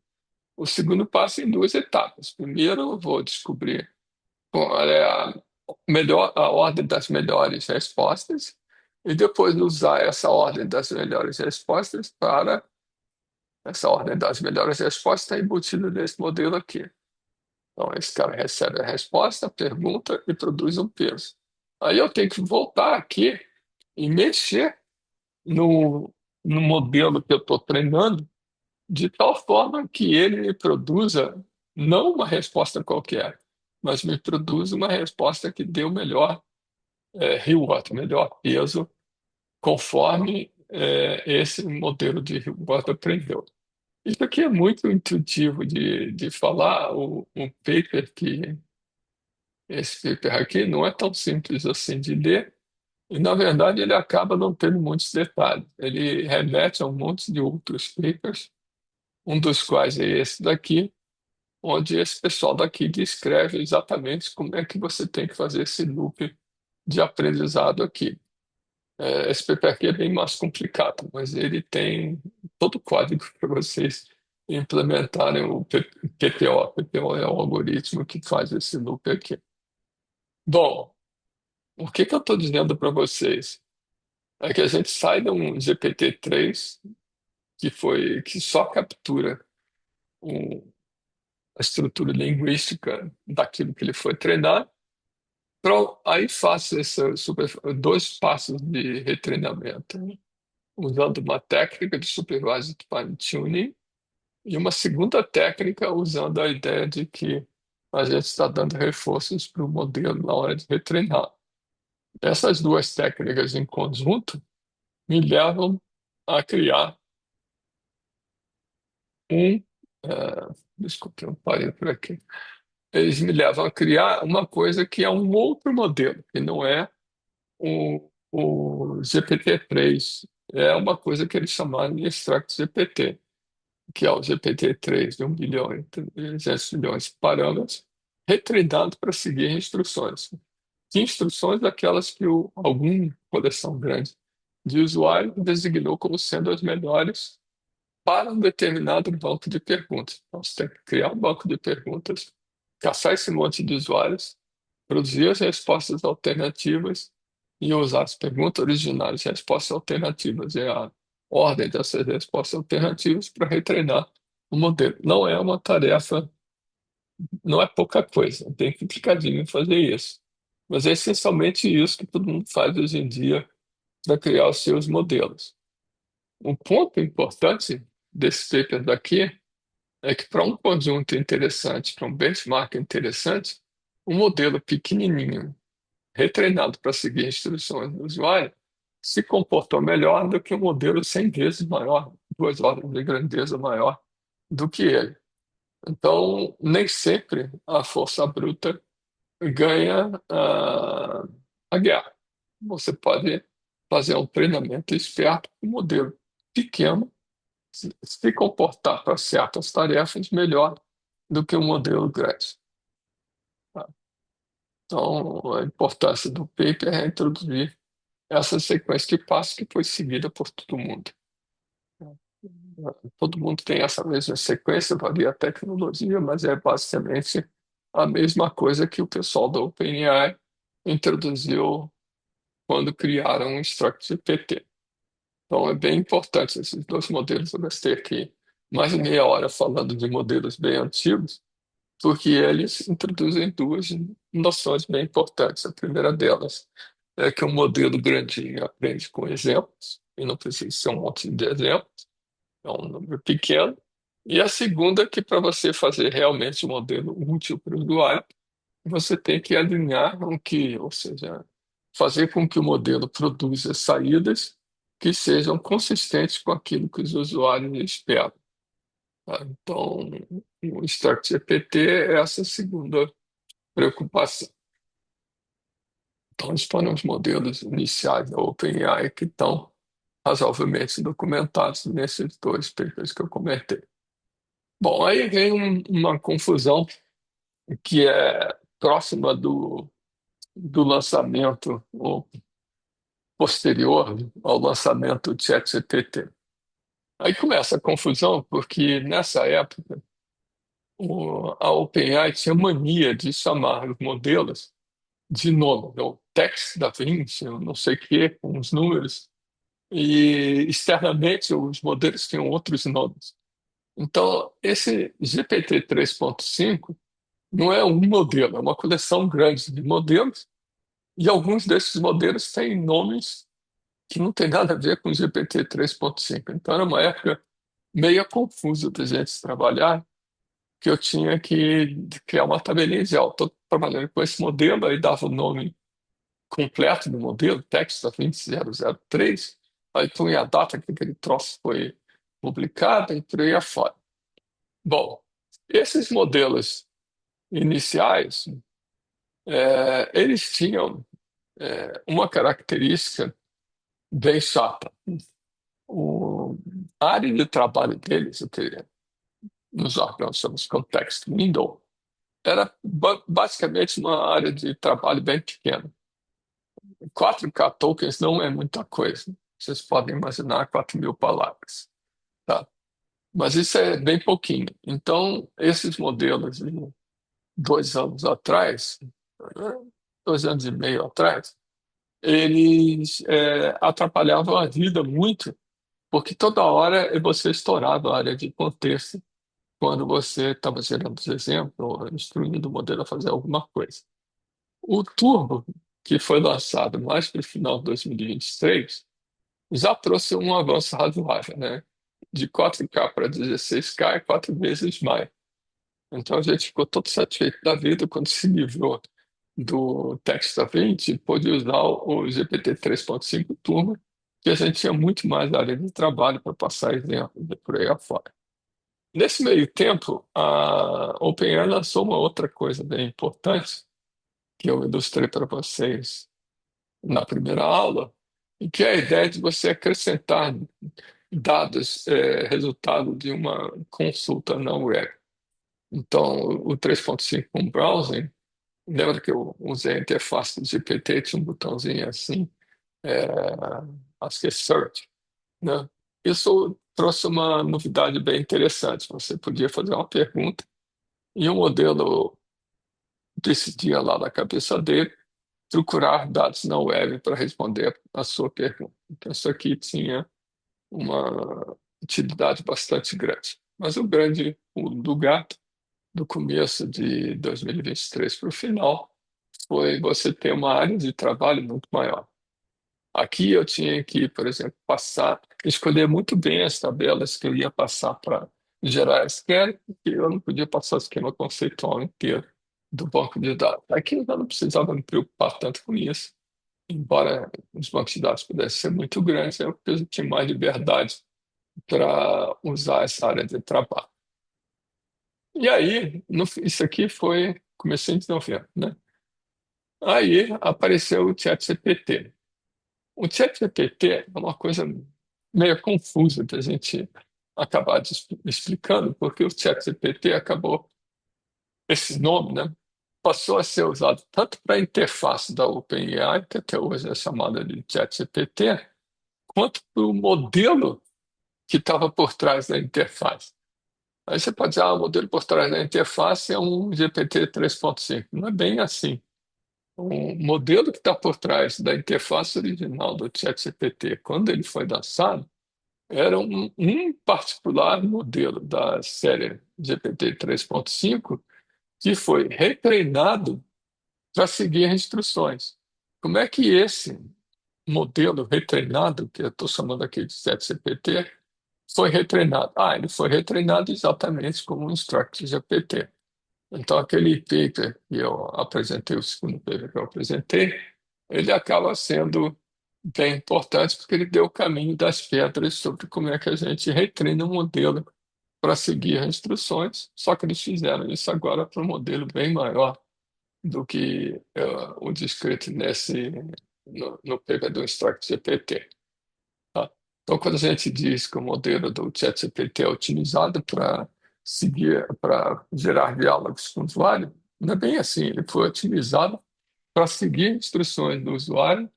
O segundo passo é em duas etapas. Primeiro, eu vou descobrir qual é a ordem das melhores respostas e depois usar essa ordem das melhores respostas para essa ordem das melhores respostas está embutida nesse modelo aqui. Então, esse cara recebe a resposta, a pergunta e produz um peso. Aí eu tenho que voltar aqui e mexer no modelo que eu estou treinando, de tal forma que ele me produza não uma resposta qualquer, mas me produza uma resposta que dê o melhor reward, melhor peso, conforme esse modelo de reward aprendeu. Isso aqui é muito intuitivo de falar. O paper esse paper aqui não é tão simples assim de ler, e na verdade ele acaba não tendo muitos detalhes. Ele remete a um monte de outros papers, um dos quais é esse daqui, onde esse pessoal daqui descreve exatamente como é que você tem que fazer esse loop de aprendizado aqui. Esse paper aqui é bem mais complicado, mas ele tem todo o código para vocês implementarem o PPO. O PPO é o algoritmo que faz esse loop aqui. Bom, o que que eu estou dizendo para vocês? É que a gente sai de um GPT-3 que só captura o- a estrutura linguística daquilo que ele foi treinado. Aí faço dois passos de retreinamento, né? Usando uma técnica de supervised fine tuning e uma segunda técnica usando a ideia de que a gente está dando reforços para o modelo na hora de retreinar. Essas duas técnicas em conjunto me levam a criar um. Desculpe, eu parei por aqui. Eles me levam a criar uma coisa que é um outro modelo, que não é o GPT-3. É uma coisa que eles chamaram de Extract GPT, que é o GPT-3 de 1 bilhão e 300 milhões de parâmetros, retreinado para seguir instruções. Que instruções daquelas que alguma coleção grande de usuários designou como sendo as melhores para um determinado banco de perguntas. Então, você tem que criar um banco de perguntas, caçar esse monte de usuários, produzir as respostas alternativas e usar as perguntas originais e respostas alternativas e a ordem dessas respostas alternativas para retreinar o modelo. Não é uma tarefa, não é pouca coisa, tem que complicadinho fazer isso. Mas é essencialmente isso que todo mundo faz hoje em dia para criar os seus modelos. Um ponto importante desse paper daqui é que para um conjunto interessante, para um benchmark interessante, um modelo pequenininho, retreinado para seguir instruções do usuário, se comportou melhor do que um modelo 100 vezes maior, 2 ordens de grandeza maior do que ele. Então, nem sempre a força bruta ganha a guerra. Você pode fazer um treinamento esperto com um modelo pequeno, se comportar para certas tarefas melhor do que um modelo grande. Tá? Então, a importância do paper é introduzir essa sequência de passos que foi seguida por todo mundo. Todo mundo tem essa mesma sequência, varia a tecnologia, mas é basicamente a mesma coisa que o pessoal da OpenAI introduziu quando criaram o InstructGPT. Então, é bem importante esses dois modelos. Eu gastei aqui mais de meia hora falando de modelos bem antigos, porque eles introduzem duas noções bem importantes. A primeira delas é que o modelo grandinho aprende com exemplos, e não precisa ser um monte de exemplos, é um número pequeno. E a segunda é que para você fazer realmente um modelo útil para o usuário, você tem que alinhar com que, ou seja, fazer com que o modelo produza saídas que sejam consistentes com aquilo que os usuários esperam. Tá? Então, o StartGPT é essa segunda preocupação. Então, esses foram os modelos iniciais da OpenAI que estão razoavelmente documentados nesses dois papers que eu comentei. Bom, aí vem uma confusão que é próxima do lançamento, ou posterior ao lançamento do ChatGPT. Aí começa a confusão, porque nessa época a OpenAI tinha mania de chamar os modelos de nome, o Text da Vinci, eu não sei o quê, com os números, e externamente os modelos tinham outros nomes. Então, esse GPT 3.5 não é um modelo, é uma coleção grande de modelos, e alguns desses modelos têm nomes que não tem nada a ver com o GPT 3.5. Então, era uma época meio confusa da gente trabalhar, que eu tinha que criar uma tabelinha de, ó, estou trabalhando com esse modelo, aí dava o nome completo do modelo, Texas 20003, aí punha a data que aquele troço foi publicado e por aí afora. Bom, esses modelos iniciais, eles tinham uma característica bem chata. O, a área de trabalho deles, o que nos órgãos chamamos context window, era basicamente uma área de trabalho bem pequena. 4K tokens não é muita coisa. Vocês podem imaginar 4.000 palavras, tá? Mas isso é bem pouquinho. Então, esses modelos, de 2 anos atrás, 2 anos e meio atrás, eles atrapalhavam a vida muito, porque toda hora você estourava a área de contexto quando você estava gerando os exemplos ou instruindo o modelo a fazer alguma coisa. O Turbo, que foi lançado mais para o final de 2023, já trouxe um avanço razoável, né? De 4K para 16K é 4 vezes mais. Então a gente ficou todo satisfeito da vida quando se livrou do Text-to-Print e pôde usar o GPT 3.5 Turbo, que a gente tinha muito mais área de trabalho para passar exemplos e por aí afora. Nesse meio tempo, a OpenAI lançou uma outra coisa bem importante, que eu ilustrei para vocês na primeira aula, e que é a ideia de você acrescentar dados, resultado de uma consulta na web. Então, o 3.5 com browsing, lembra que eu usei a interface do GPT, tinha um botãozinho assim, é, acho que é Search, né? Isso trouxe uma novidade bem interessante. Você podia fazer uma pergunta e o modelo decidia lá na cabeça dele procurar dados na web para responder a sua pergunta. Então, isso aqui tinha uma utilidade bastante grande. Mas o grande pulo do gato, do começo de 2023 para o final, foi você ter uma área de trabalho muito maior. Aqui eu tinha que, por exemplo, escolher muito bem as tabelas que eu ia passar para gerar SQL, porque eu não podia passar o esquema conceitual inteiro do banco de dados. Aqui eu já não precisava me preocupar tanto com isso, embora os bancos de dados pudessem ser muito grandes, eu tinha mais liberdade para usar essa área de trabalho. E aí, isso aqui foi comecinho de novembro, né? Aí apareceu o ChatGPT. O ChatGPT é uma coisa meio confusa da gente acabar explicando, porque o ChatGPT acabou, esse nome, né, passou a ser usado tanto para a interface da OpenAI, que até hoje é chamada de ChatGPT, quanto para o modelo que estava por trás da interface. Aí você pode dizer, o modelo por trás da interface é um GPT 3.5. Não é bem assim. O modelo que está por trás da interface original do ChatGPT, quando ele foi lançado, era um particular modelo da série GPT 3.5 que foi retreinado para seguir as instruções. Como é que esse modelo retreinado, que eu estou chamando aqui de ChatGPT, foi retreinado. Ele foi retreinado exatamente como o InstructGPT. Então, aquele paper que eu apresentei, o segundo paper que eu apresentei, ele acaba sendo bem importante porque ele deu o caminho das pedras sobre como é que a gente retreina um modelo para seguir as instruções, só que eles fizeram isso agora para um modelo bem maior do que o descrito no paper do InstructGPT. Tá? Então, quando a gente diz que o modelo do ChatGPT é utilizado para seguir, para gerar diálogos com o usuário, não é bem assim. Ele foi utilizado para seguir instruções do usuário,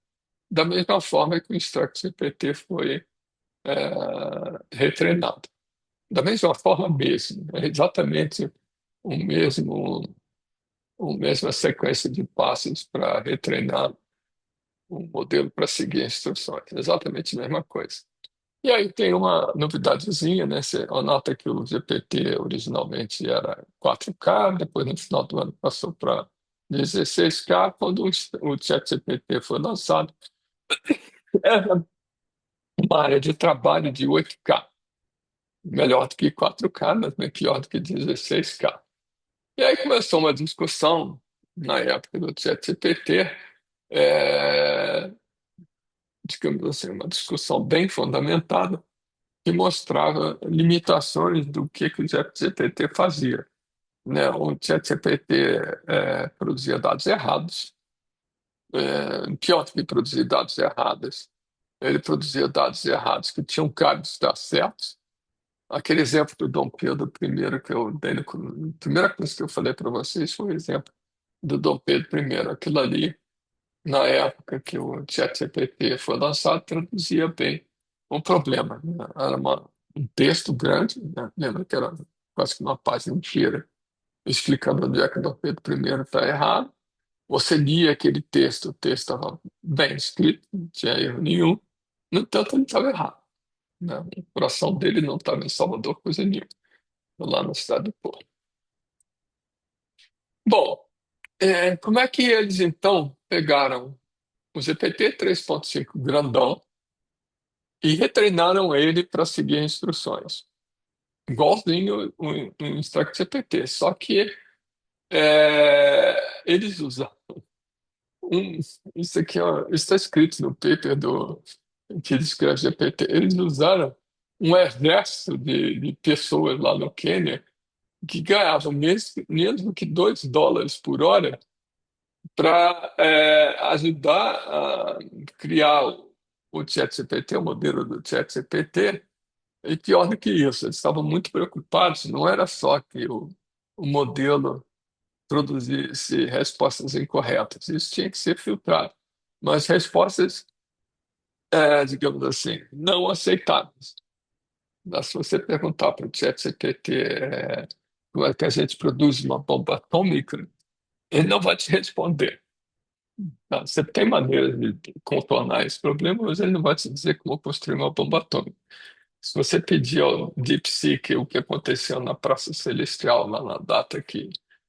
da mesma forma que o InstructGPT foi retreinado. Da mesma forma mesmo, é exatamente o mesmo, a mesma sequência de passos para retreinar um modelo para seguir instruções. Exatamente a mesma coisa. E aí tem uma novidadezinha, né? Você nota que o GPT originalmente era 4K, depois no final do ano passou para 16K. Quando o ChatGPT foi lançado, era uma área de trabalho de 8K, melhor do que 4K, mas bem pior do que 16K. E aí começou uma discussão na época do ChatGPT, é, digamos assim, uma discussão bem fundamentada, que mostrava limitações do que o ChatGPT fazia, né? O ChatGPT produzia dados errados, pior do que produzir dados errados, ele produzia dados errados que tinham cara de estar certos. Aquele exemplo do Dom Pedro I que eu dei, a primeira coisa que eu falei para vocês foi o exemplo do Dom Pedro I. Aquilo ali, na época que o ChatGPT foi lançado, traduzia bem um problema, né? Era um texto grande, né? Lembra que era quase que uma página inteira, explicando onde é que o Dom Pedro I está errado. Você lia aquele texto, o texto estava bem escrito, não tinha erro nenhum. No entanto, ele estava errado, né? O coração dele não estava em Salvador, coisa nenhuma, lá na cidade do Porto. Bom, como é que eles então pegaram o GPT 3.5 grandão e retreinaram ele para seguir instruções? Igualzinho o InstructGPT, só que eles usam um, isso aqui, ó, está escrito no paper que descreve GPT. Eles usaram um exército de pessoas lá no Quênia que ganhavam menos do que US$ 2 por hora para ajudar a criar o ChatGPT, o modelo do ChatGPT. E pior do que isso, eles estavam muito preocupados. Não era só que o modelo produzisse respostas incorretas. Isso tinha que ser filtrado. Mas respostas, digamos assim, não aceitáveis. Mas se você perguntar para o ChatGPT como é que a gente produz uma bomba atômica, ele não vai te responder. Tá? Você tem maneiras de contornar esse problema, mas ele não vai te dizer como construir uma bomba atômica. Se você pedir ao DeepSeek o que aconteceu na Praça Celestial, lá na data que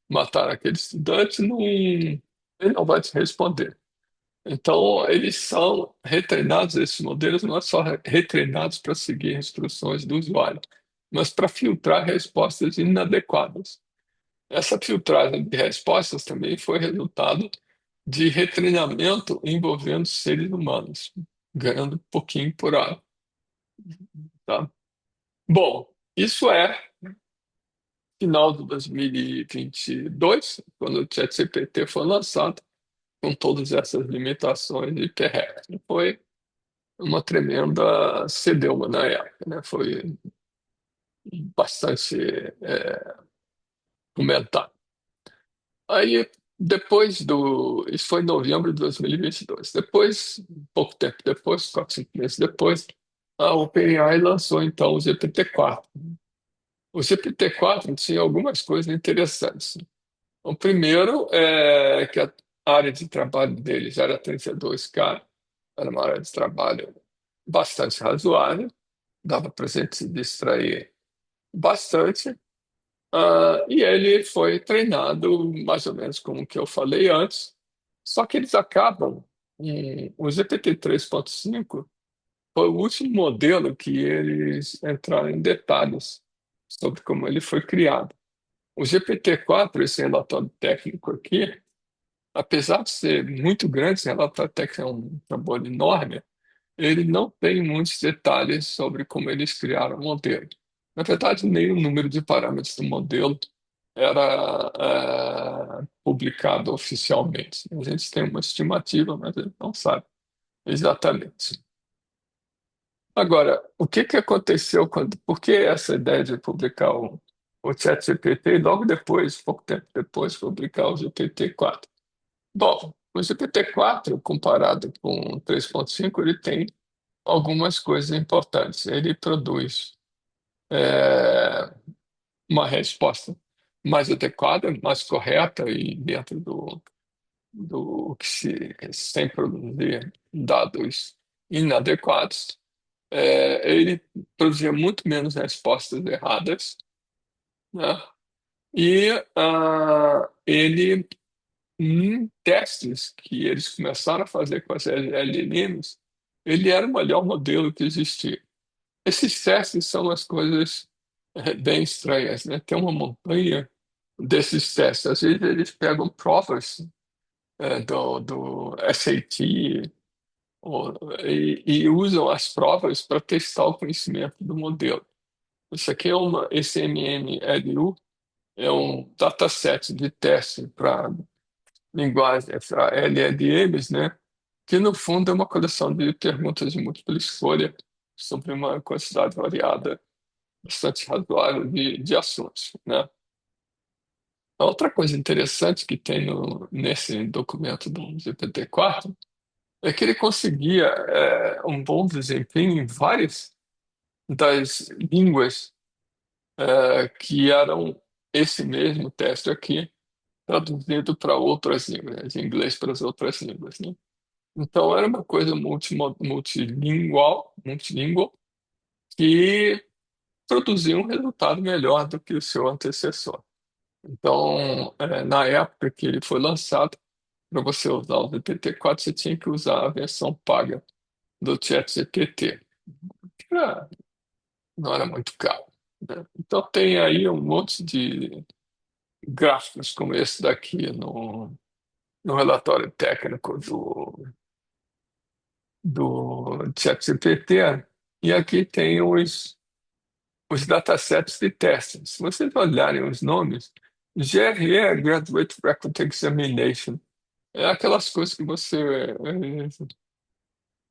mataram aquele estudante, não, ele não vai te responder. Então, eles são retreinados, esses modelos não é só retreinados para seguir instruções do usuário, mas para filtrar respostas inadequadas. Essa filtragem de respostas também foi resultado de retreinamento envolvendo seres humanos, ganhando um pouquinho por hora, tá? Bom, isso é final de 2022, quando o ChatGPT foi lançado, com todas essas limitações e perrecos. Foi uma tremenda celeuma na época, né? Foi bastante comentado. Aí, depois isso foi em novembro de 2022. Depois, pouco tempo depois, 4, 5 meses depois, a OpenAI lançou então o GPT-4. O GPT-4 tinha algumas coisas interessantes. O primeiro é que a área de trabalho deles era 32K, era uma área de trabalho bastante razoável, dava para a gente se distrair bastante. E ele foi treinado mais ou menos como que eu falei antes, só que eles acabam. O GPT 5 foi o último modelo que eles entraram em detalhes sobre como ele foi criado. O GPT-4, esse relatório técnico aqui, apesar de ser muito grande, esse relatório técnico é um trabalho enorme, ele não tem muitos detalhes sobre como eles criaram o modelo. Na verdade, nem o número de parâmetros do modelo era publicado oficialmente. A gente tem uma estimativa, mas a gente não sabe exatamente. Agora, o que que aconteceu quando, por que essa ideia de publicar o ChatGPT e logo depois, pouco tempo depois, publicar o GPT-4? Bom, o GPT-4, comparado com o 3.5, ele tem algumas coisas importantes. Ele produz é, uma resposta mais adequada, mais correta e dentro do que se sem produzir dados inadequados. Ele produzia muito menos respostas erradas, né? E ele, em testes que eles começaram a fazer com as LLMs, ele era o melhor modelo que existia. Esses testes são as coisas bem estranhas, né? Tem uma montanha desses testes. Às vezes eles pegam provas do SAT e usam as provas para testar o conhecimento do modelo. Isso aqui é uma SMMLU, é um dataset de teste para linguagem, para LLMs, né? Que no fundo é uma coleção de perguntas de múltipla escolha sobre uma quantidade variada, bastante razoável de assuntos, né? A outra coisa interessante que tem nesse documento do GPT-4 é que ele conseguia um bom desempenho em várias das línguas que eram esse mesmo teste aqui, traduzido para outras línguas, né, de inglês para as outras línguas, né? Então era uma coisa multilingual, que produzia um resultado melhor do que o seu antecessor. Então, na época que ele foi lançado, para você usar o GPT-4, você tinha que usar a versão paga do ChatGPT, que não era muito caro, né? Então tem aí um monte de gráficos como esse daqui no relatório técnico do ChatGPT, e aqui tem os datasets de testes. Se vocês olharem os nomes, GRE é Graduate Record Examination. É aquelas coisas que você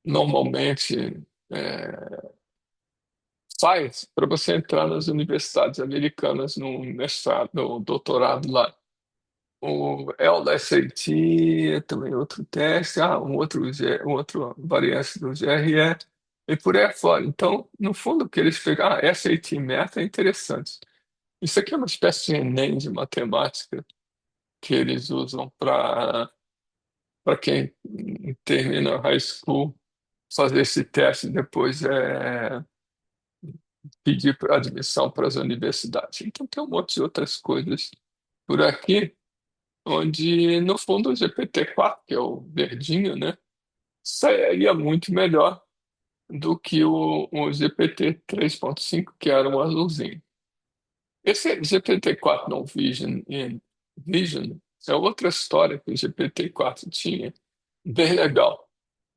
normalmente é, faz para você entrar nas universidades americanas no mestrado, no doutorado lá. O LSAT, também outro teste, um outro variante do GRE, e por aí fora. Então, no fundo, o que eles pegaram, SAT Meta é interessante. Isso aqui é uma espécie de Enem de matemática que eles usam para quem termina high school fazer esse teste e depois pedir admissão para as universidades. Então, tem um monte de outras coisas por aqui, onde, no fundo, o GPT-4, que é o verdinho, né, sairia muito melhor do que o GPT 3.5, que era um azulzinho. Esse GPT-4 não Vision é outra história que o GPT-4 tinha, bem legal.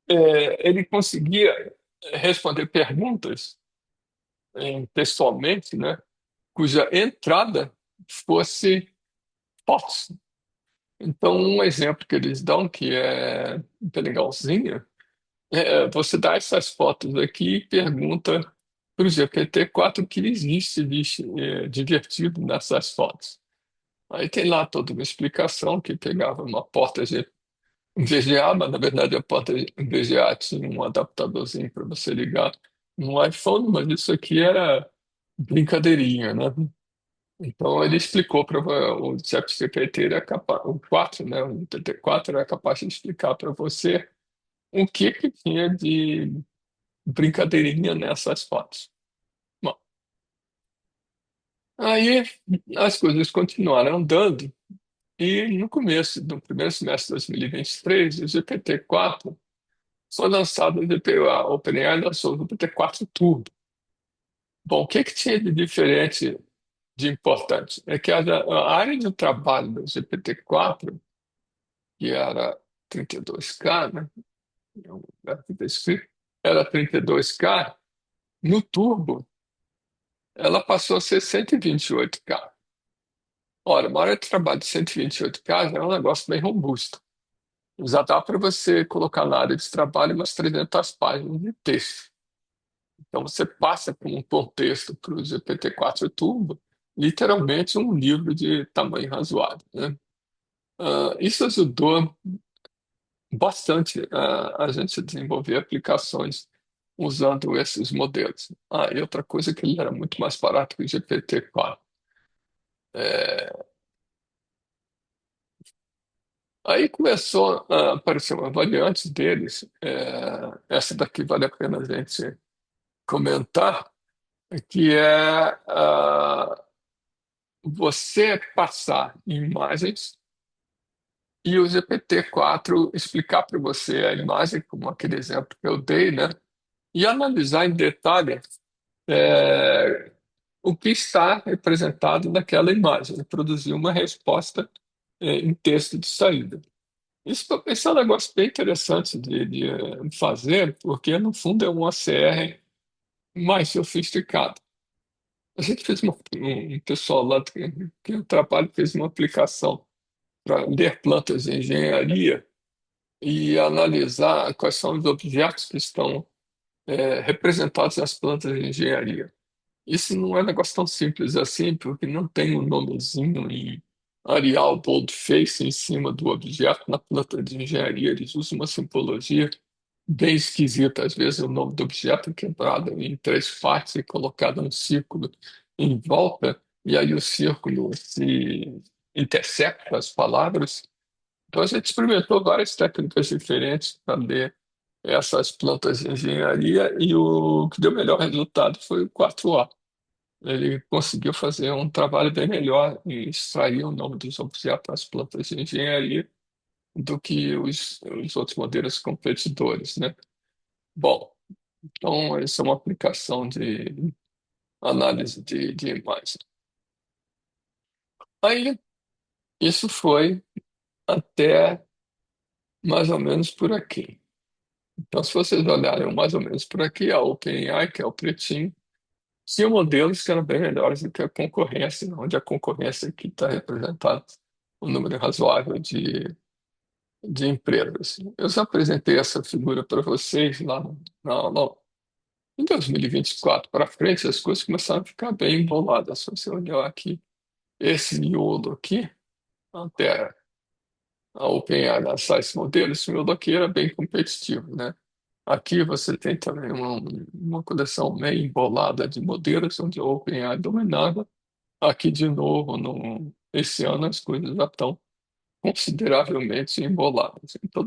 Ele conseguia responder perguntas textualmente, né, cuja entrada fosse fotos. Então, um exemplo que eles dão, que é bem legalzinho, você dá essas fotos aqui e pergunta para o GPT-4 o que existe de divertido nessas fotos. Aí tem lá toda uma explicação que pegava uma porta VGA, mas na verdade a porta VGA tinha um adaptadorzinho para você ligar no iPhone, mas isso aqui era brincadeirinha, né? Então ele explicou para o ChatGPT, era capaz, o 4, né, o GPT-4 era capaz de explicar para você o que que tinha de brincadeirinha nessas fotos. Bom, aí as coisas continuaram andando E no começo, no primeiro semestre de 2023, o GPT-4 foi lançado, a OpenAI lançou o GPT-4 Turbo. Bom, o que que tinha de diferente, de importante? É que a área de trabalho do GPT-4, que era 32K, né? Aqui tá escrito, era 32K, no Turbo, ela passou a ser 128K. Ora, uma área de trabalho de 128K é um negócio bem robusto. Já dá para você colocar na área de trabalho umas 300 páginas de texto. Então, você passa com um contexto para o GPT-4 Turbo, literalmente um livro de tamanho razoável, né? Isso ajudou bastante a gente a desenvolver aplicações usando esses modelos. E outra coisa é que ele era muito mais barato que o GPT-4. É, Aí começou a aparecer uma variante deles. Essa daqui vale a pena a gente comentar, que é você passar imagens e o GPT-4 explicar para você a imagem, como aquele exemplo que eu dei, né? E analisar em detalhe é, o que está representado naquela imagem, e produzir uma resposta em texto de saída. Isso é um negócio bem interessante de fazer, porque no fundo é um OCR mais sofisticado. A gente fez um pessoal lá que eu trabalho fez uma aplicação para ler plantas de engenharia e analisar quais são os objetos que estão representados nas plantas de engenharia. Isso não é um negócio tão simples assim, porque não tem um nomezinho em Arial Boldface em cima do objeto na planta de engenharia. Eles usam uma simbologia bem esquisita. Às vezes o nome do objeto é quebrado em três partes e colocado um círculo em volta, e aí o círculo se intercepta as palavras. Então a gente experimentou várias técnicas diferentes para ler essas plantas de engenharia e o que deu melhor resultado foi o 4A. Ele conseguiu fazer um trabalho bem melhor e extrair o nome dos objetos das plantas de engenharia do que os outros modelos competidores, né? Bom, então essa é uma aplicação de análise de imagem. Aí, isso foi até mais ou menos por aqui. Então, se vocês olharem mais ou menos por aqui, a OpenAI, que é o pretinho, tinha modelos que eram bem melhores do que a concorrência, onde a concorrência aqui está representada um número razoável de empresas. Eu já apresentei essa figura para vocês lá na aula. Em 2024 para frente, as coisas começaram a ficar bem emboladas. Se você olhar aqui, esse miolo aqui, até a OpenAI lançar esse modelo, esse miolo aqui era bem competitivo, né? Aqui você tem também uma coleção meio embolada de modelos, onde a OpenAI dominava. Aqui, de novo, esse ano as coisas já estão consideravelmente emboladas. Então,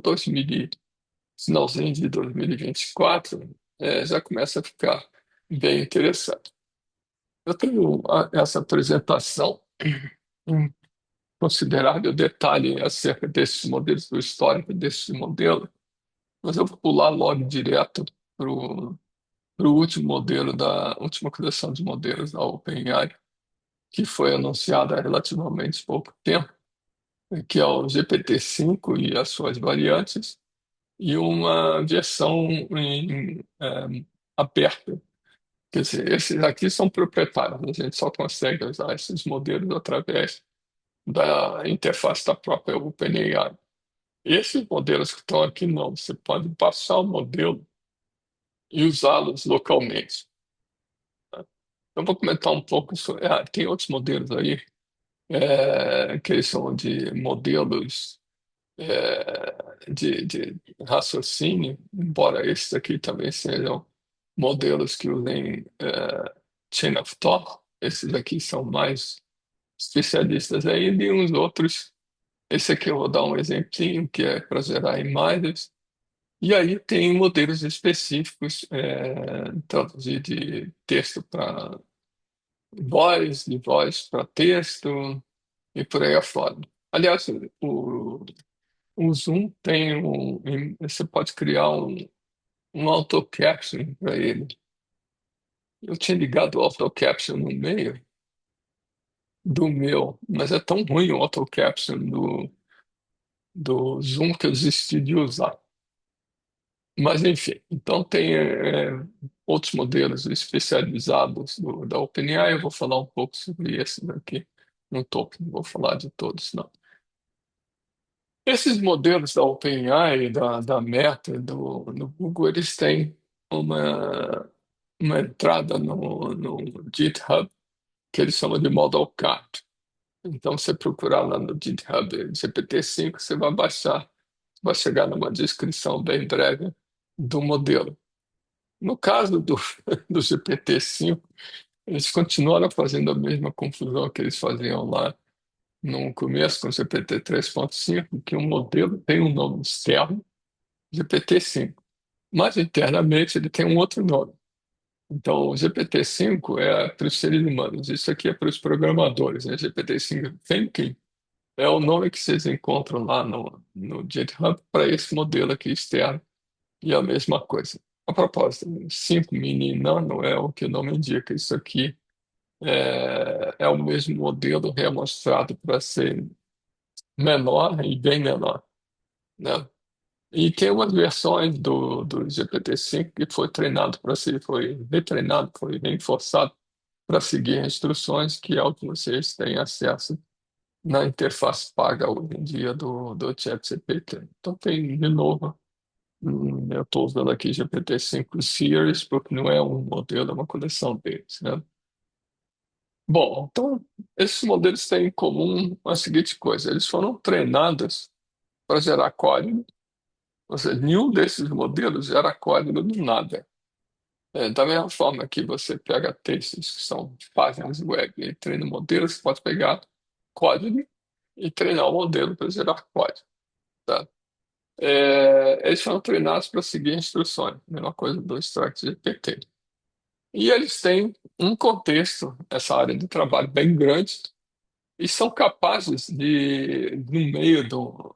finalzinho de 2024, já começa a ficar bem interessante. Eu tenho essa apresentação em considerável detalhe acerca desses modelos, do histórico desse modelo, mas eu vou pular logo direto para o último modelo da última coleção de modelos da OpenAI, que foi anunciada há relativamente pouco tempo, que é o GPT-5 e as suas variantes, e uma versão aberta. Quer dizer, esses aqui são proprietários, a gente só consegue usar esses modelos através da interface da própria OpenAI. Esses modelos que estão aqui, não, você pode passar o modelo e usá-los localmente. Eu vou comentar um pouco sobre. Tem outros modelos aí, que eles são de modelos de raciocínio, embora esses aqui também sejam modelos que usem Chain of Thought. Esses aqui são mais especialistas ainda, e uns outros. Esse aqui eu vou dar um exemplinho, que é para gerar imagens. E aí tem modelos específicos, traduzir de texto para voz, de voz para texto, e por aí afora. Aliás, o Zoom tem você pode criar um auto-caption para ele. Eu tinha ligado o auto-caption no meio do meu, mas é tão ruim o auto-caption do Zoom que eu desisti de usar. Mas, enfim, então tem outros modelos especializados da OpenAI. Eu vou falar um pouco sobre esses aqui no topo, não vou falar de todos, não. Esses modelos da OpenAI, da Meta, do Google, eles têm uma entrada no GitHub que eles chamam de Modelcat. Então, você procurar lá no GitHub GPT-5, você vai baixar, vai chegar numa descrição bem breve do modelo. No caso do GPT-5, eles continuaram fazendo a mesma confusão que eles faziam lá no começo com o GPT 3.5, que o modelo tem um nome externo, GPT-5, mas internamente ele tem um outro nome. Então, o GPT-5 é para os seres humanos, isso aqui é para os programadores, né? GPT-5 Thinking é o nome que vocês encontram lá no GitHub para esse modelo aqui externo, e a mesma coisa. A propósito, 5 mini nano é o que o nome indica. Isso aqui é o mesmo modelo remostrado para ser menor e bem menor, né? E tem umas versões do GPT-5 que foi treinado para ser, foi retreinado, foi reforçado para seguir instruções que é o que vocês têm acesso na interface paga hoje em dia do ChatGPT. Então tem, de novo, eu estou usando aqui GPT-5 Series porque não é um modelo, é uma coleção deles, né? Bom, então esses modelos têm em comum a seguinte coisa: eles foram treinados para gerar código, ou seja, nenhum desses modelos gera código do nada. Da mesma forma que você pega textos que são páginas web e treina modelos, você pode pegar código e treinar o modelo para gerar código, tá? Eles foram treinados para seguir instruções, mesma coisa do Start GPT. E eles têm um contexto, essa área de trabalho bem grande, e são capazes de, no meio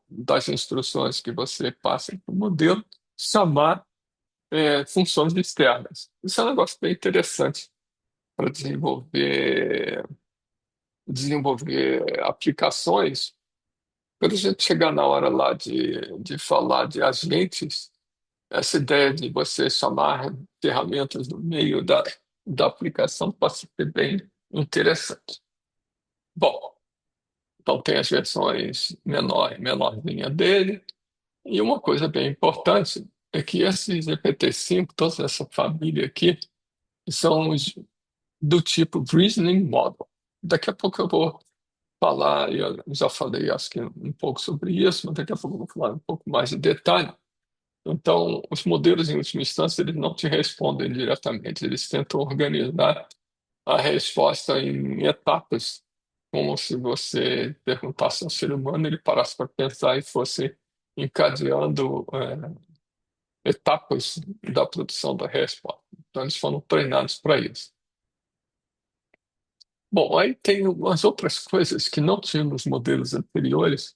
das instruções que você passa para o modelo, chamar funções externas. Isso é um negócio bem interessante para desenvolver aplicações. Quando a gente chegar na hora lá de falar de agentes, essa ideia de você chamar ferramentas no meio da aplicação pode ser bem interessante. Bom, então tem as versões menorzinha dele. E uma coisa bem importante é que esses GPT-5, toda essa família aqui, são do tipo Reasoning Model. Daqui a pouco eu vou falar, eu já falei acho que um pouco sobre isso, mas daqui a pouco eu vou falar um pouco mais de detalhe. Então, os modelos, em última instância, eles não te respondem diretamente, eles tentam organizar a resposta em etapas, como se você perguntasse a um ser humano, ele parasse para pensar e fosse encadeando etapas da produção da resposta. Então, eles foram treinados para isso. Bom, aí tem umas outras coisas que não tinham nos modelos anteriores,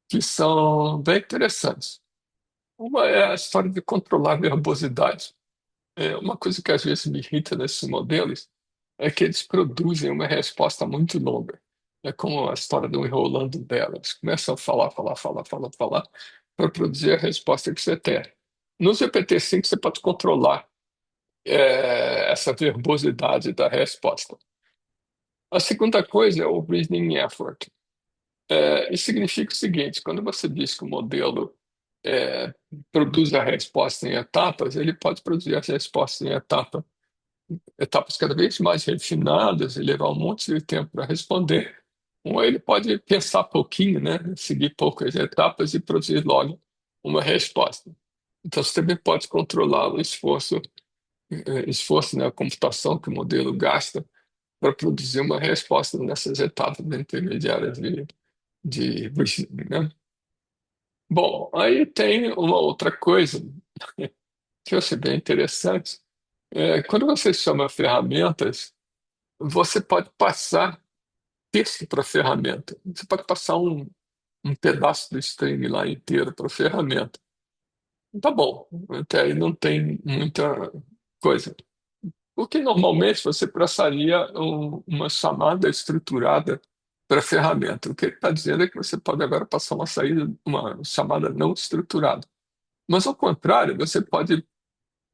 que são bem interessantes. Uma é a história de controlar a verbosidade. Uma coisa que às vezes me irrita nesses modelos é que eles produzem uma resposta muito longa. É como a história do enrolando dela. Eles começam a falar, falar, falar, falar, falar, para produzir a resposta que você quer. No GPT-5 você pode controlar essa verbosidade da resposta. A segunda coisa é o reasoning effort. Isso significa o seguinte: quando você diz que o modelo é, produz a resposta em etapas, ele pode produzir a resposta em etapas cada vez mais refinadas e levar um monte de tempo para responder. Ou ele pode pensar pouquinho, né, seguir poucas etapas e produzir logo uma resposta. Então, você também pode controlar o esforço, né, a computação que o modelo gasta para produzir uma resposta nessas etapas intermediárias de reasoning, né? Bom, aí tem uma outra coisa que eu achei bem interessante. Quando você chama ferramentas, você pode passar texto para a ferramenta. Você pode passar um pedaço do string lá inteiro para a ferramenta. Tá bom, até aí não tem muita coisa. Porque normalmente você passaria uma chamada estruturada para a ferramenta. O que ele está dizendo é que você pode agora passar uma chamada não estruturada. Mas ao contrário, você pode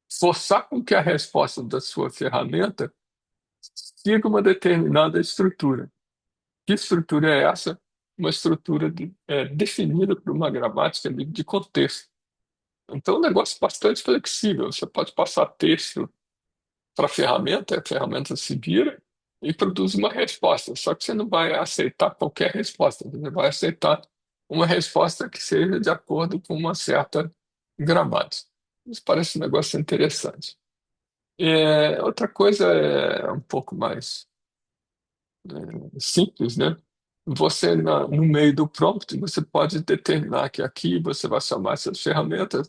forçar com que a resposta da sua ferramenta siga uma determinada estrutura. Que estrutura é essa? Uma estrutura definida por uma gramática de contexto. Então, é um negócio bastante flexível. Você pode passar texto para a ferramenta se vira e produz uma resposta. Só que você não vai aceitar qualquer resposta, você vai aceitar uma resposta que seja de acordo com uma certa gramática. Isso parece um negócio interessante. Outra coisa é um pouco mais simples, né? Você, no meio do prompt, você pode determinar que aqui você vai chamar essas ferramentas.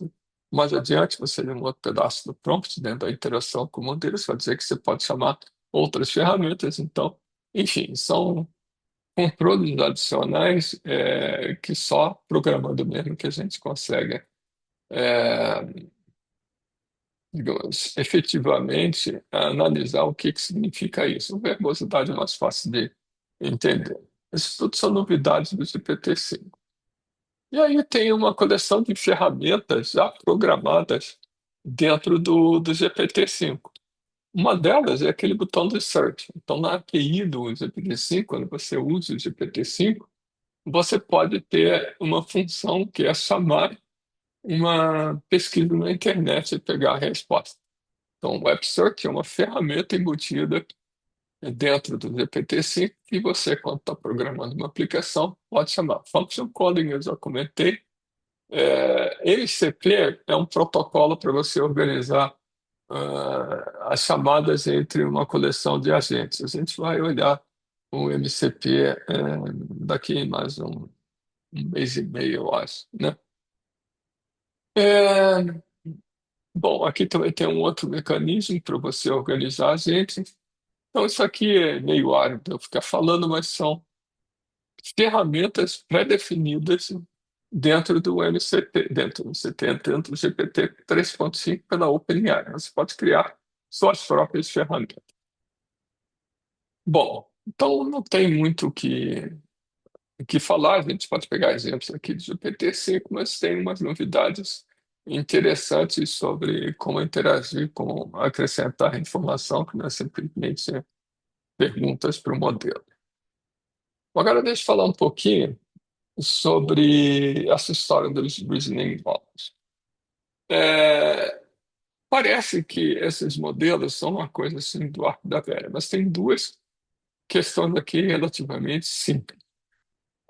Mais adiante, você, em um outro pedaço do prompt, dentro da interação com o modelo, você vai dizer que você pode chamar outras ferramentas. Então, enfim, são controles adicionais que só programando mesmo que a gente consegue, é, digamos, efetivamente analisar o que significa isso. Verbosidade é mais fácil de entender. Isso tudo são novidades do GPT-5. E aí tem uma coleção de ferramentas já programadas dentro do GPT-5. Uma delas é aquele botão de search. Então, na API do GPT-5, quando você usa o GPT-5, você pode ter uma função que é chamar uma pesquisa na internet e pegar a resposta. Então, o Web Search é uma ferramenta embutida dentro do GPT-5 que você, quando está programando uma aplicação, pode chamar. Function Calling, eu já comentei. MCP é um protocolo para você organizar as chamadas entre uma coleção de agentes. A gente vai olhar o MCP daqui mais um mês e meio, eu acho, né? É, bom, aqui também tem um outro mecanismo para você organizar agentes. Então, isso aqui é meio árido eu ficar falando, mas são ferramentas pré-definidas dentro do MCP, dentro do GPT 3.5 pela OpenAI. Você pode criar suas próprias ferramentas. Bom, então não tem muito o que falar, a gente pode pegar exemplos aqui do GPT-5, mas tem umas novidades interessantes sobre como interagir, como acrescentar informação, que não é simplesmente perguntas para o modelo. Agora deixa eu falar um pouquinho sobre essa história dos reasoning models. É, parece que esses modelos são uma coisa assim do arco da velha, mas tem duas questões aqui relativamente simples.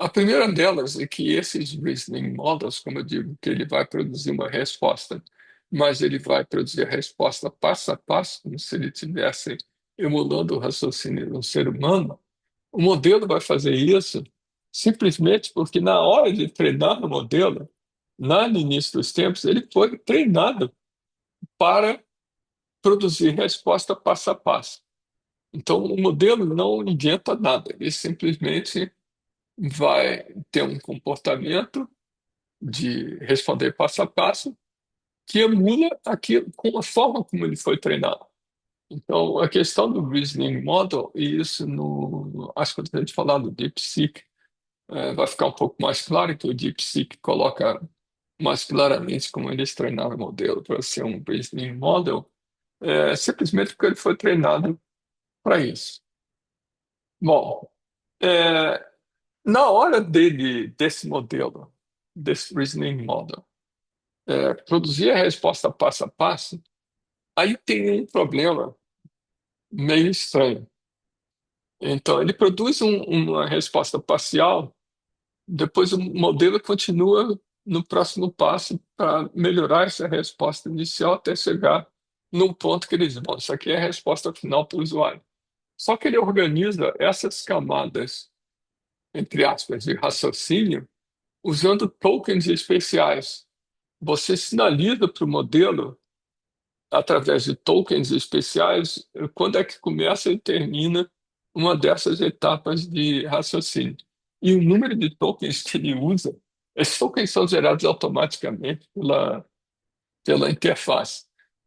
A primeira delas é que esses reasoning models, como eu digo, que ele vai produzir uma resposta, mas ele vai produzir a resposta passo a passo, como se ele estivesse emulando o raciocínio de um ser humano. O modelo vai fazer isso simplesmente porque na hora de treinar o modelo, lá no início dos tempos, ele foi treinado para produzir resposta passo a passo. Então, o modelo não inventa nada, ele simplesmente vai ter um comportamento de responder passo a passo que emula aquilo com a forma como ele foi treinado. Então, a questão do reasoning model, e isso acho que quando a gente falar do DeepSeek, vai ficar um pouco mais claro que o DeepSeek coloca mais claramente como eles treinaram o modelo para ser um reasoning model, simplesmente porque ele foi treinado para isso. Bom, é, na hora desse modelo, desse reasoning model, produzir a resposta passo a passo, aí tem um problema meio estranho. Então, ele produz uma resposta parcial, depois o modelo continua no próximo passo para melhorar essa resposta inicial até chegar num ponto que ele diz, bom, isso aqui é a resposta final para o usuário. Só que ele organiza essas camadas, entre aspas, de raciocínio, usando tokens especiais. Você sinaliza para o modelo, através de tokens especiais, quando é que começa e termina uma dessas etapas de raciocínio. e o número de tokens que ele usa, esses tokens são gerados automaticamente pela interface.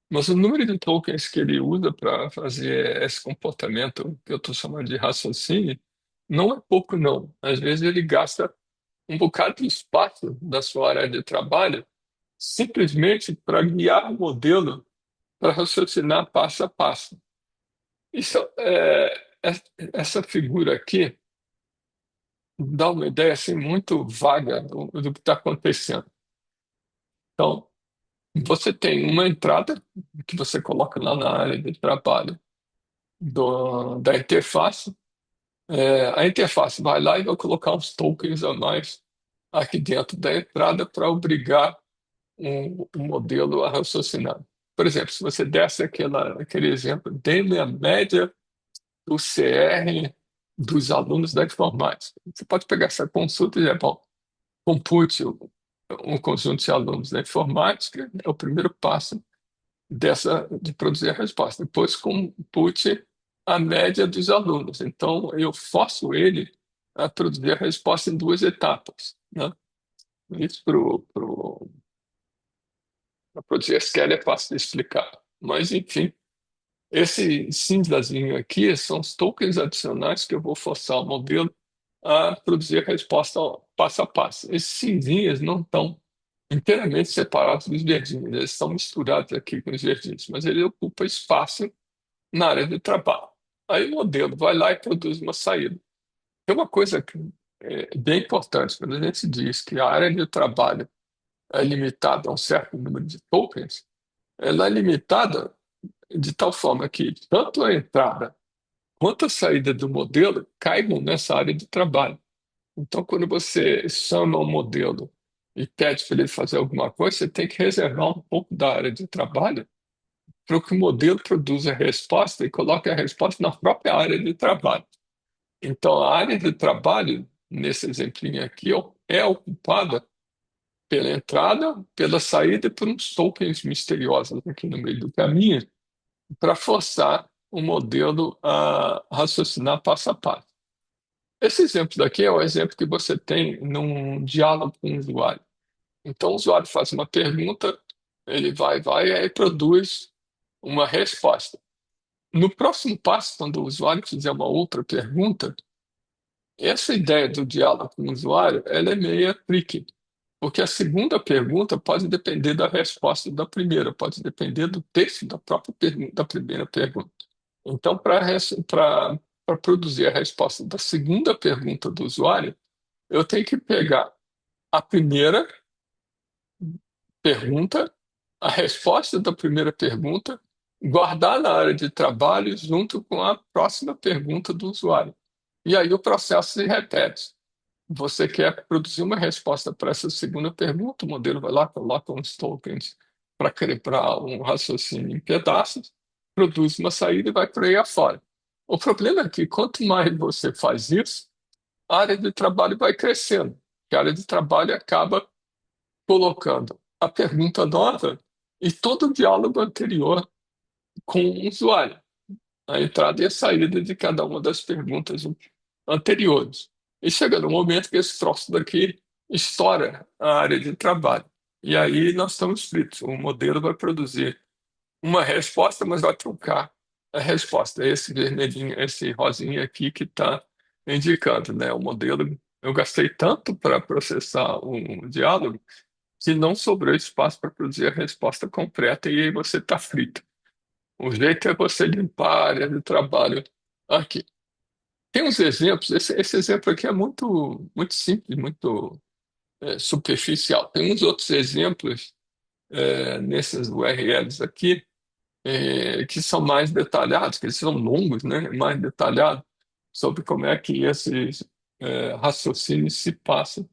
Mas o número de tokens que ele usa para fazer esse comportamento que eu estou chamando de raciocínio não é pouco, não. Às vezes ele gasta um bocado de espaço da sua área de trabalho simplesmente para guiar o modelo para raciocinar passo a passo. Isso, essa figura aqui dá uma ideia assim, muito vaga do que está acontecendo. Então, você tem uma entrada que você coloca lá na área de trabalho da interface. A interface vai lá e vai colocar uns tokens a mais aqui dentro da entrada para obrigar o modelo a raciocinar. Por exemplo, se você desse aquele exemplo, dê-me a média do CR dos alunos da informática. Você pode pegar essa consulta e dizer, bom, compute um conjunto de alunos da informática, é o primeiro passo de produzir a resposta. Depois compute a média dos alunos. Então, eu forço ele a produzir a resposta em duas etapas, né? Isso para produzir SQL é fácil de explicar. Mas, enfim, esse cinzazinho aqui são os tokens adicionais que eu vou forçar o modelo a produzir a resposta passo a passo. Esses cinzinhas não estão inteiramente separados dos verdinhos, eles estão misturados aqui com os verdinhos, mas ele ocupa espaço na área de trabalho. Aí o modelo vai lá e produz uma saída. Tem uma coisa que é bem importante, quando a gente diz que a área de trabalho é limitada a um certo número de tokens, ela é limitada de tal forma que tanto a entrada quanto a saída do modelo caibam nessa área de trabalho. Então, quando você chama o modelo e pede para ele fazer alguma coisa, você tem que reservar um pouco da área de trabalho para que o modelo produza a resposta e coloque a resposta na própria área de trabalho. Então, a área de trabalho, nesse exemplinho aqui, é ocupada pela entrada, pela saída e por uns tokens misteriosos aqui no meio do caminho, para forçar o modelo a raciocinar passo a passo. Esse exemplo daqui é o exemplo que você tem num diálogo com o usuário. Então, o usuário faz uma pergunta, ele vai, e aí produz uma resposta. No próximo passo, quando o usuário fizer uma outra pergunta, essa ideia do diálogo com o usuário, ela é meio tricky, porque a segunda pergunta pode depender da resposta da primeira, pode depender do texto da própria pergunta, da primeira pergunta. Então, para produzir a resposta da segunda pergunta do usuário, eu tenho que pegar a primeira pergunta, a resposta da primeira pergunta, guardar na área de trabalho junto com a próxima pergunta do usuário. E aí o processo se repete. Você quer produzir uma resposta para essa segunda pergunta, o modelo vai lá, coloca uns tokens para calibrar um raciocínio em pedaços, produz uma saída e vai por aí afora. O problema é que quanto mais você faz isso, a área de trabalho vai crescendo, que a área de trabalho acaba colocando a pergunta nova e todo o diálogo anterior com o usuário, a entrada e a saída de cada uma das perguntas anteriores. E chega no momento que esse troço daqui estoura a área de trabalho. E aí nós estamos fritos. O modelo vai produzir uma resposta, mas vai trocar a resposta. É esse vermelhinho, esse rosinha aqui que está indicando, né? O modelo, eu gastei tanto para processar um diálogo que não sobrou espaço para produzir a resposta completa e aí você está frito. O jeito é você limpar a área de trabalho aqui. Tem uns exemplos, esse exemplo aqui é muito simples, muito superficial. Tem uns outros exemplos nesses URLs aqui que são mais detalhados, que eles são longos, né? Mais detalhados sobre como é que esses raciocínios se passam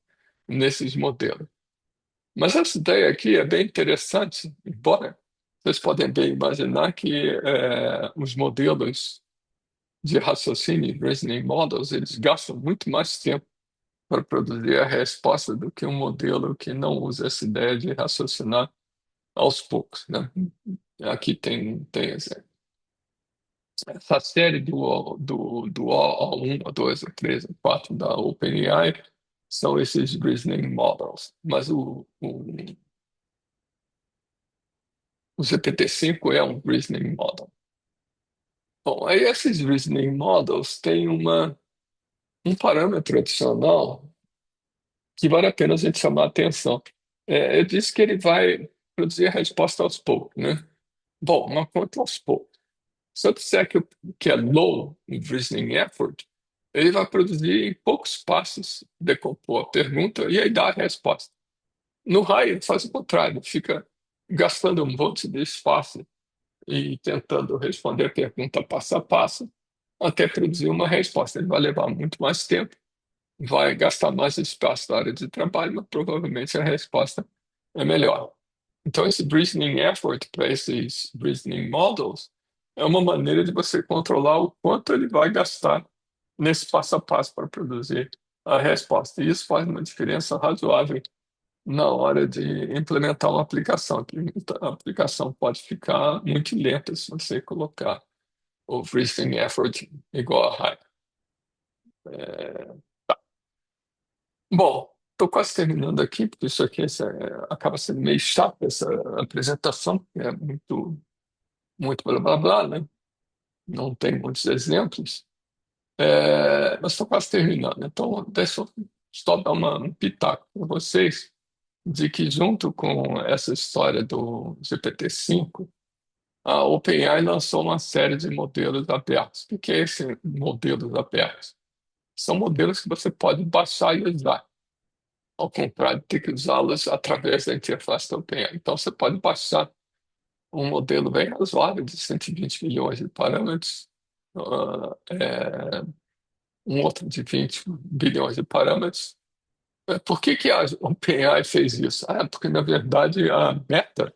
nesses modelos. Mas essa ideia aqui é bem interessante, embora vocês podem bem imaginar que os modelos de raciocínio, reasoning models, eles gastam muito mais tempo para produzir a resposta do que um modelo que não usa essa ideia de raciocinar aos poucos, né? Aqui tem exemplo. Essa série do O1, O2, O3, O4 da OpenAI são esses reasoning models. Mas o GPT-5 é um reasoning model. Bom, aí esses reasoning models têm um parâmetro adicional que vale a pena a gente chamar a atenção. Eu disse que ele vai produzir a resposta aos poucos, né? Bom, uma conta aos poucos. Se eu disser que é low em reasoning effort, ele vai produzir em poucos passos, decompor a pergunta e aí dar a resposta. No high, ele faz o contrário, fica gastando um monte de espaço e tentando responder a pergunta passo a passo até produzir uma resposta. Ele vai levar muito mais tempo, vai gastar mais espaço na área de trabalho, mas provavelmente a resposta é melhor. Então, esse reasoning effort para esses reasoning models é uma maneira de você controlar o quanto ele vai gastar nesse passo a passo para produzir a resposta. E isso faz uma diferença razoável na hora de implementar uma aplicação, que a aplicação pode ficar muito lenta se você colocar o reasoning effort igual a high. É, Bom, estou quase terminando aqui, porque isso aqui acaba sendo meio chato, essa apresentação, que é muito blá blá blá, né? Não tem muitos exemplos. Mas estou quase terminando. Então, deixa eu só dar um pitaco para vocês de que, junto com essa história do GPT-5, a OpenAI lançou uma série de modelos abertos. O que é esse modelos abertos? São modelos que você pode baixar e usar, ao contrário de ter que usá-los através da interface da OpenAI. Então, você pode baixar um modelo bem razoável de 120 milhões de parâmetros, um outro de 20 bilhões de parâmetros. Por que a OpenAI fez isso? Porque, na verdade, a Meta,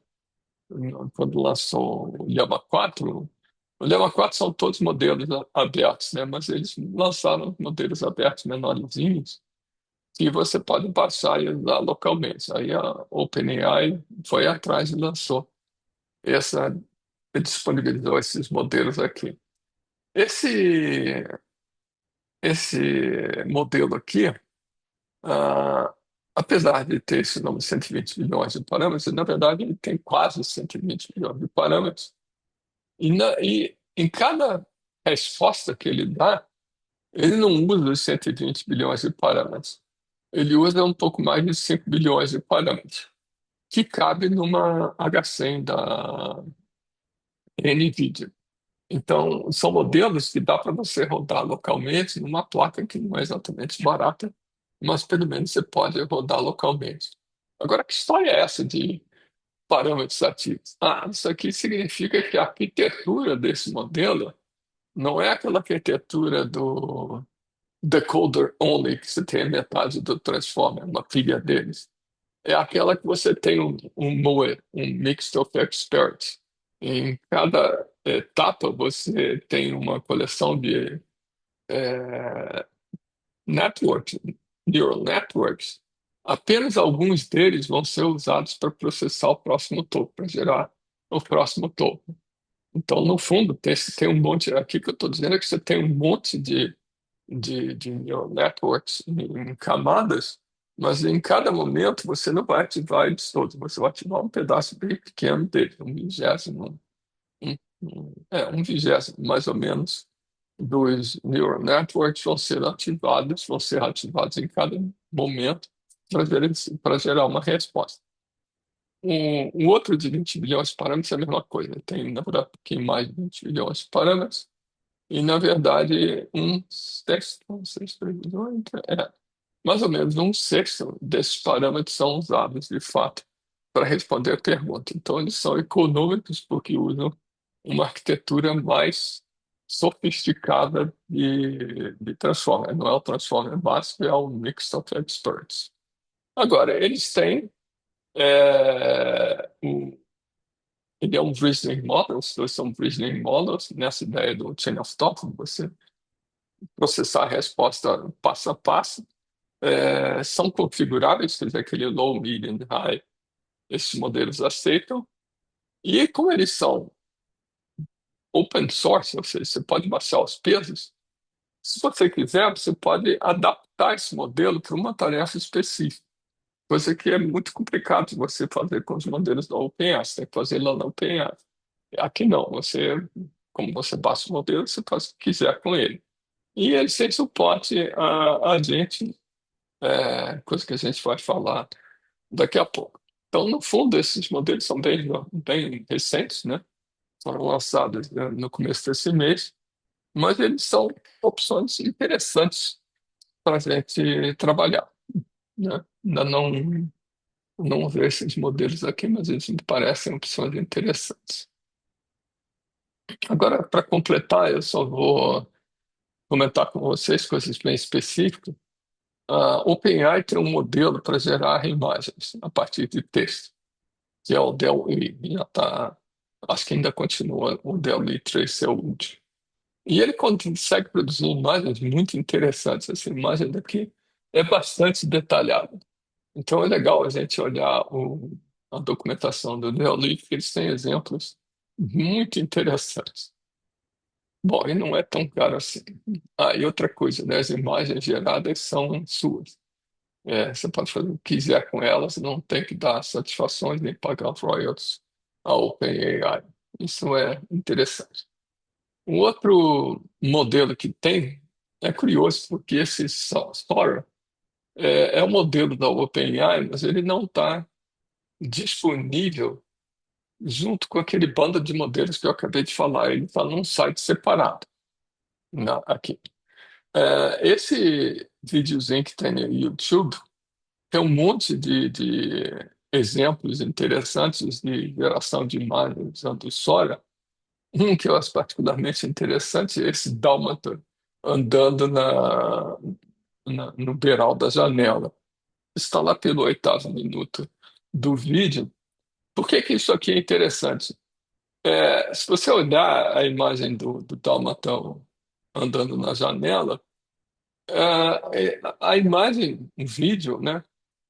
quando lançou o Llama 4, o Llama 4 são todos modelos abertos, né? Mas eles lançaram modelos abertos menorzinhos que você pode baixar e usar localmente. Aí a OpenAI foi atrás e lançou essa, e disponibilizou esses modelos aqui. Esse, esse modelo aqui, ah, apesar de ter esse nome de 120 milhões de parâmetros, na verdade ele tem quase 120 milhões de parâmetros. E em cada resposta que ele dá, ele não usa os 120 bilhões de parâmetros. Ele usa um pouco mais de 5 bilhões de parâmetros, que cabe numa H100 da NVIDIA. Então, são modelos que dá para você rodar localmente numa placa que não é exatamente barata, mas pelo menos você pode rodar localmente. Agora, que história é essa de parâmetros ativos? Isso aqui significa que a arquitetura desse modelo não é aquela arquitetura do decoder only, que você tem a metade do transformer, uma filha deles. É aquela que você tem um MOE, um Mixed of Experts. Em cada etapa você tem uma coleção de é, networks, neural networks. Apenas alguns deles vão ser usados para processar o próximo topo, para gerar o próximo topo. Então, no fundo, tem um monte, aqui que eu estou dizendo é que você tem um monte de neural networks em camadas, mas em cada momento você não vai ativar eles todos, você vai ativar um pedaço bem pequeno deles, um vigésimo mais ou menos dos neural networks vão ser ativados em cada momento para gerar uma resposta. Um outro de 20 bilhões de parâmetros é a mesma coisa, tem, na verdade, um pouquinho mais de 20 bilhões de parâmetros, e, na verdade, um sexto, mais ou menos um sexto desses parâmetros são usados, de fato, para responder a pergunta. Então, eles são econômicos porque usam uma arquitetura mais sofisticada de Transformer. Não é o Transformer básico, é o Mix of Experts. Agora, eles têm. Ele é um reasoning model, os dois são reasoning models, nessa ideia do chain of thought, você processar a resposta passo a passo. São configuráveis, quer dizer, aquele low, medium, high, esses modelos aceitam. E como eles são open source, ou seja, você pode baixar os pesos. Se você quiser, você pode adaptar esse modelo para uma tarefa específica, coisa que é muito complicado de você fazer com os modelos da OpenAI, você tem que fazer lá na OpenAI. Aqui não, como você baixa o modelo, você faz o que quiser com ele. E ele tem suporte a gente, coisa que a gente vai falar daqui a pouco. Então, no fundo, esses modelos são bem recentes, né? Foram lançados, né, no começo desse mês, mas eles são opções interessantes para a gente trabalhar, né? Ainda não vejo esses modelos aqui, mas eles me parecem opções interessantes. Agora, para completar, eu só vou comentar com vocês coisas bem específicas. A OpenAI tem um modelo para gerar imagens a partir de texto, que é o DALL-E. Já tá, acho que ainda continua o DALL-E 3 é o último. E ele consegue produzir imagens muito interessantes. Essa imagem daqui é bastante detalhada. Então é legal a gente olhar a documentação do DALL-E, porque eles têm exemplos muito interessantes. Bom, e não é tão caro assim. Ah, e outra coisa, né? As imagens geradas são suas. Você pode fazer o que quiser com elas, não tem que dar satisfações nem pagar royalties à OpenAI. Isso é interessante. Um outro modelo que tem é curioso, porque esse Sora é o modelo da OpenAI, mas ele não está disponível junto com aquele bando de modelos que eu acabei de falar. Ele está num site separado aqui. Esse videozinho que tem no YouTube tem um monte de exemplos interessantes de geração de imagens usando o Sora. Um que eu acho particularmente interessante é esse dálmata andando no beiral da janela. Está lá pelo 8º minuto do vídeo. Por que que isso aqui é interessante? Se você olhar a imagem do dálmata andando na janela, a imagem, o vídeo, né,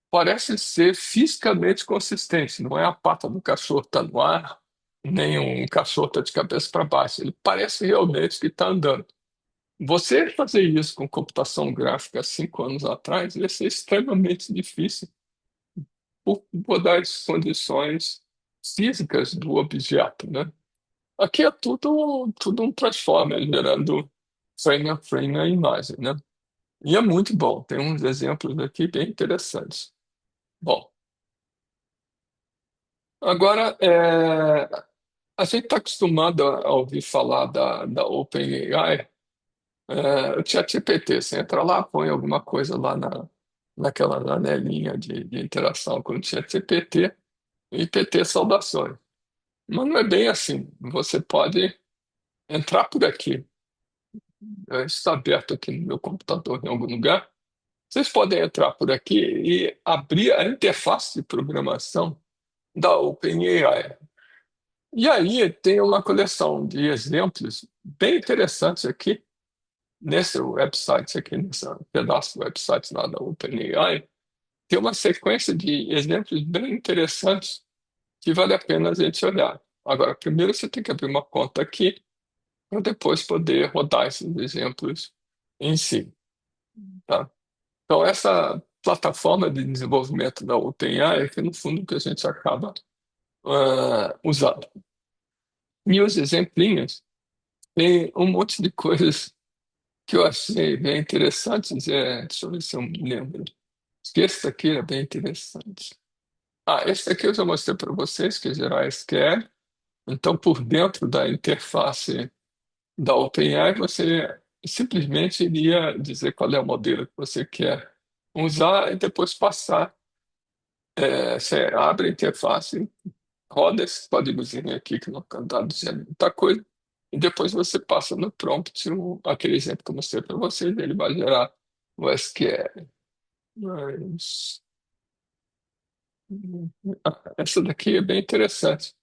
parece ser fisicamente consistente. Não é a pata do cachorro está no ar, nem um cachorro está de cabeça para baixo. Ele parece realmente que está andando. Você fazer isso com computação gráfica há 5 anos atrás ia ser extremamente difícil por das condições físicas do objeto, né? Aqui é tudo um transformer gerando frame a frame a imagem, né? E é muito bom. Tem uns exemplos aqui bem interessantes. Bom, agora a gente está acostumado a ouvir falar da OpenAI. O ChatGPT, você entra lá, põe alguma coisa lá naquela janelinha de interação com o ChatGPT e PT saudações. Mas não é bem assim. Você pode entrar por aqui. Está aberto aqui no meu computador em algum lugar. Vocês podem entrar por aqui e abrir a interface de programação da OpenAI. E aí tem uma coleção de exemplos bem interessantes aqui nesse website aqui, nesse pedaço do website lá da OpenAI. Tem uma sequência de exemplos bem interessantes que vale a pena a gente olhar. Agora, primeiro você tem que abrir uma conta aqui para depois poder rodar esses exemplos em si, tá? Então, essa plataforma de desenvolvimento da OpenAI é que, no fundo, que a gente acaba usando. E os exemplinhos tem um monte de coisas que eu achei bem interessantes. Deixa eu ver se eu me lembro. Acho que esse aqui é bem interessante. Esse aqui eu já mostrei para vocês, que é gerar SQL. Então, por dentro da interface da OpenAI, você simplesmente iria dizer qual é o modelo que você quer usar e depois passar. Você abre a interface, roda esse códigozinho aqui que não está dizendo muita coisa, e depois você passa no prompt aquele exemplo que eu mostrei para vocês, ele vai gerar o SQL. Mas, essa daqui é bem interessante,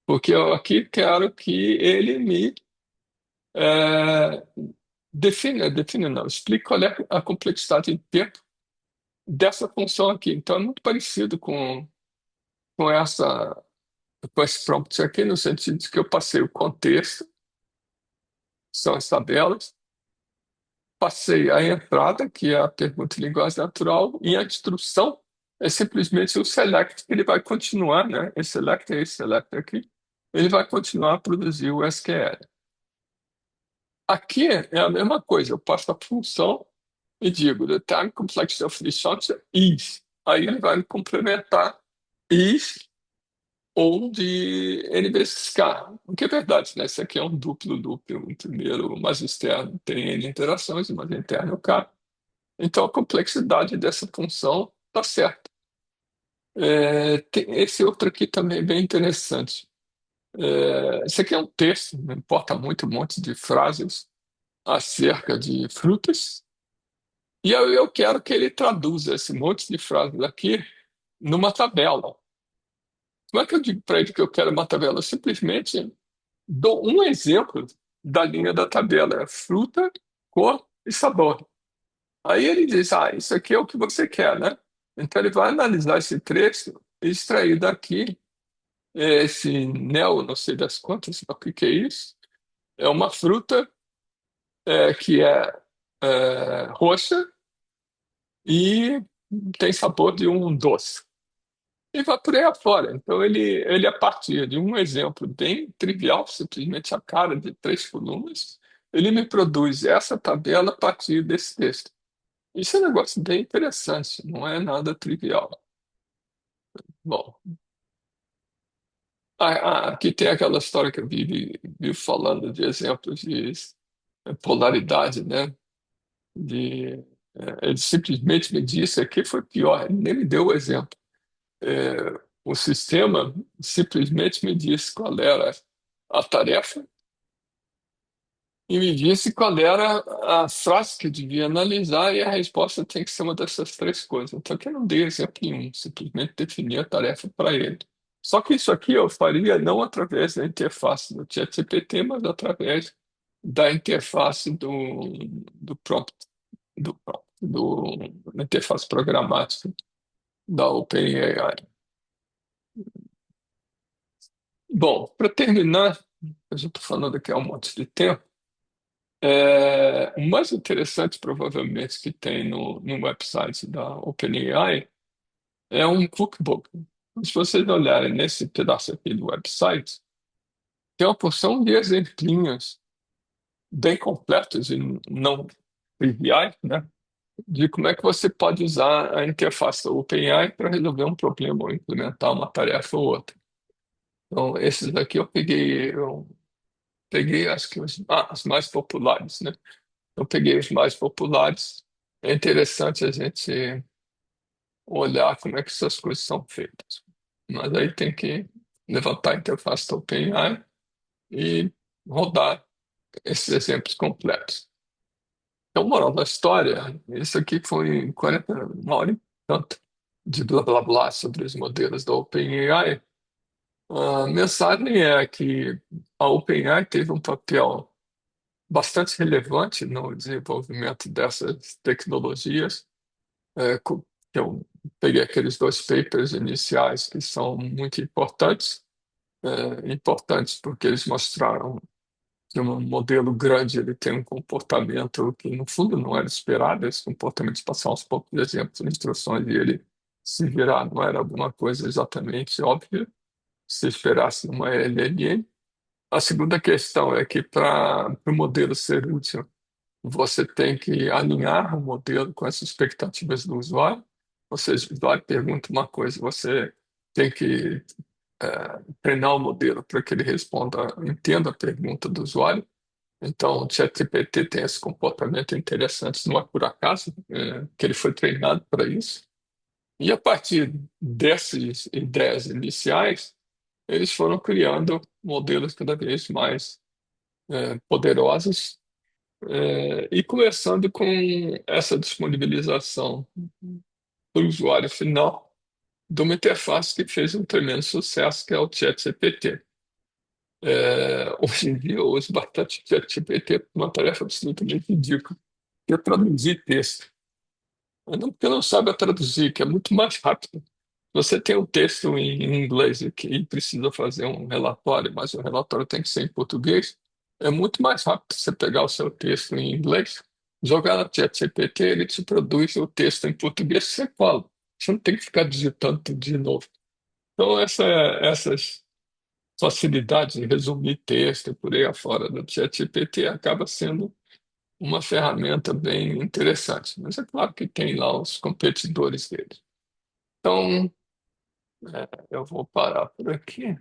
porque eu aqui quero que ele me é, defina não, explique qual é a complexidade de tempo dessa função aqui. Então é muito parecido com essa com esse prompt aqui, no sentido de que eu passei o contexto são as tabelas. Passei a entrada, que é a pergunta em linguagem natural, e a instrução é simplesmente o select, que ele vai continuar, né? Esse select aqui, ele vai continuar a produzir o SQL. Aqui é a mesma coisa, eu passo a função e digo, the time complexity of this function is. Aí ele vai me complementar is ou de N vezes K, o que é verdade, né? Esse aqui é um duplo loop, um primeiro mais externo tem N interações, mais interno é o K. Então a complexidade dessa função está certa. Tem esse outro aqui também é bem interessante. Esse aqui é um texto, não importa muito, um monte de frases acerca de frutas, e eu quero que ele traduza esse monte de frases aqui numa tabela. Como é que eu digo para ele que eu quero uma tabela? Eu simplesmente dou um exemplo da linha da tabela, é fruta, cor e sabor. Aí ele diz, isso aqui é o que você quer, né? Então ele vai analisar esse trecho e extrair daqui esse neo, não sei das quantas, o que que é isso? É uma fruta que é roxa e tem sabor de um doce. E vai por aí afora. Então ele, a partir de um exemplo bem trivial, simplesmente a cara de três colunas, ele me produz essa tabela a partir desse texto. Isso é um negócio bem interessante, não é nada trivial. Bom, aqui tem aquela história que eu vivo falando de exemplos de polaridade, né? Ele simplesmente me disse, aqui foi pior, ele nem me deu o exemplo. O sistema simplesmente me disse qual era a tarefa e me disse qual era a frase que eu devia analisar, e a resposta tem que ser uma dessas três coisas. Então, aqui eu não dei exemplo nenhum, simplesmente defini a tarefa para ele. Só que isso aqui eu faria não através da interface do ChatGPT, mas através da interface do prompt, da interface programática da OpenAI. Bom, para terminar, eu já estou falando aqui há um monte de tempo. O mais interessante, provavelmente, que tem no website da OpenAI é um cookbook. Se vocês olharem nesse pedaço aqui do website, tem uma porção de exemplinhos bem completos e não triviais, né? De como é que você pode usar a interface da OpenAI para resolver um problema ou implementar uma tarefa ou outra. Então, esses daqui eu peguei acho que os mais populares, né? Eu peguei os mais populares. É interessante a gente olhar como é que essas coisas são feitas. Mas aí tem que levantar a interface da OpenAI e rodar esses exemplos completos. Então, moral da história, isso aqui foi 40, uma hora e tanto de blá blá blá sobre os modelos da OpenAI. A mensagem é que a OpenAI teve um papel bastante relevante no desenvolvimento dessas tecnologias. Eu peguei aqueles dois papers iniciais que são muito importantes, importantes porque eles mostraram que um modelo grande ele tem um comportamento que no fundo não era esperado, esse comportamento de passar uns poucos exemplos, instruções e ele se virar não era alguma coisa exatamente óbvia, se esperasse numa LLM. A segunda questão é que para o modelo ser útil, você tem que alinhar o modelo com as expectativas do usuário. Ou seja, o usuário pergunta uma coisa, você tem que treinar o modelo para que ele responda, entenda a pergunta do usuário. Então, o ChatGPT tem esse comportamento interessante, não é por acaso, que ele foi treinado para isso. E a partir dessas ideias iniciais, eles foram criando modelos cada vez mais poderosos, e começando com essa disponibilização para o usuário final de uma interface que fez um tremendo sucesso, que é o ChatGPT. Hoje em dia eu uso bastante ChatGPT para uma tarefa absolutamente ridícula, que é traduzir texto. Mas não porque não sabe traduzir, que é muito mais rápido. Você tem um texto em inglês e precisa fazer um relatório, mas o relatório tem que ser em português. É muito mais rápido você pegar o seu texto em inglês, jogar no ChatGPT, ele te produz o texto em português que você fala. Você não tem que ficar digitando tudo de novo. Então, essas facilidades de resumir texto e por aí afora do ChatGPT acaba sendo uma ferramenta bem interessante. Mas é claro que tem lá os competidores dele. Então, eu vou parar por aqui.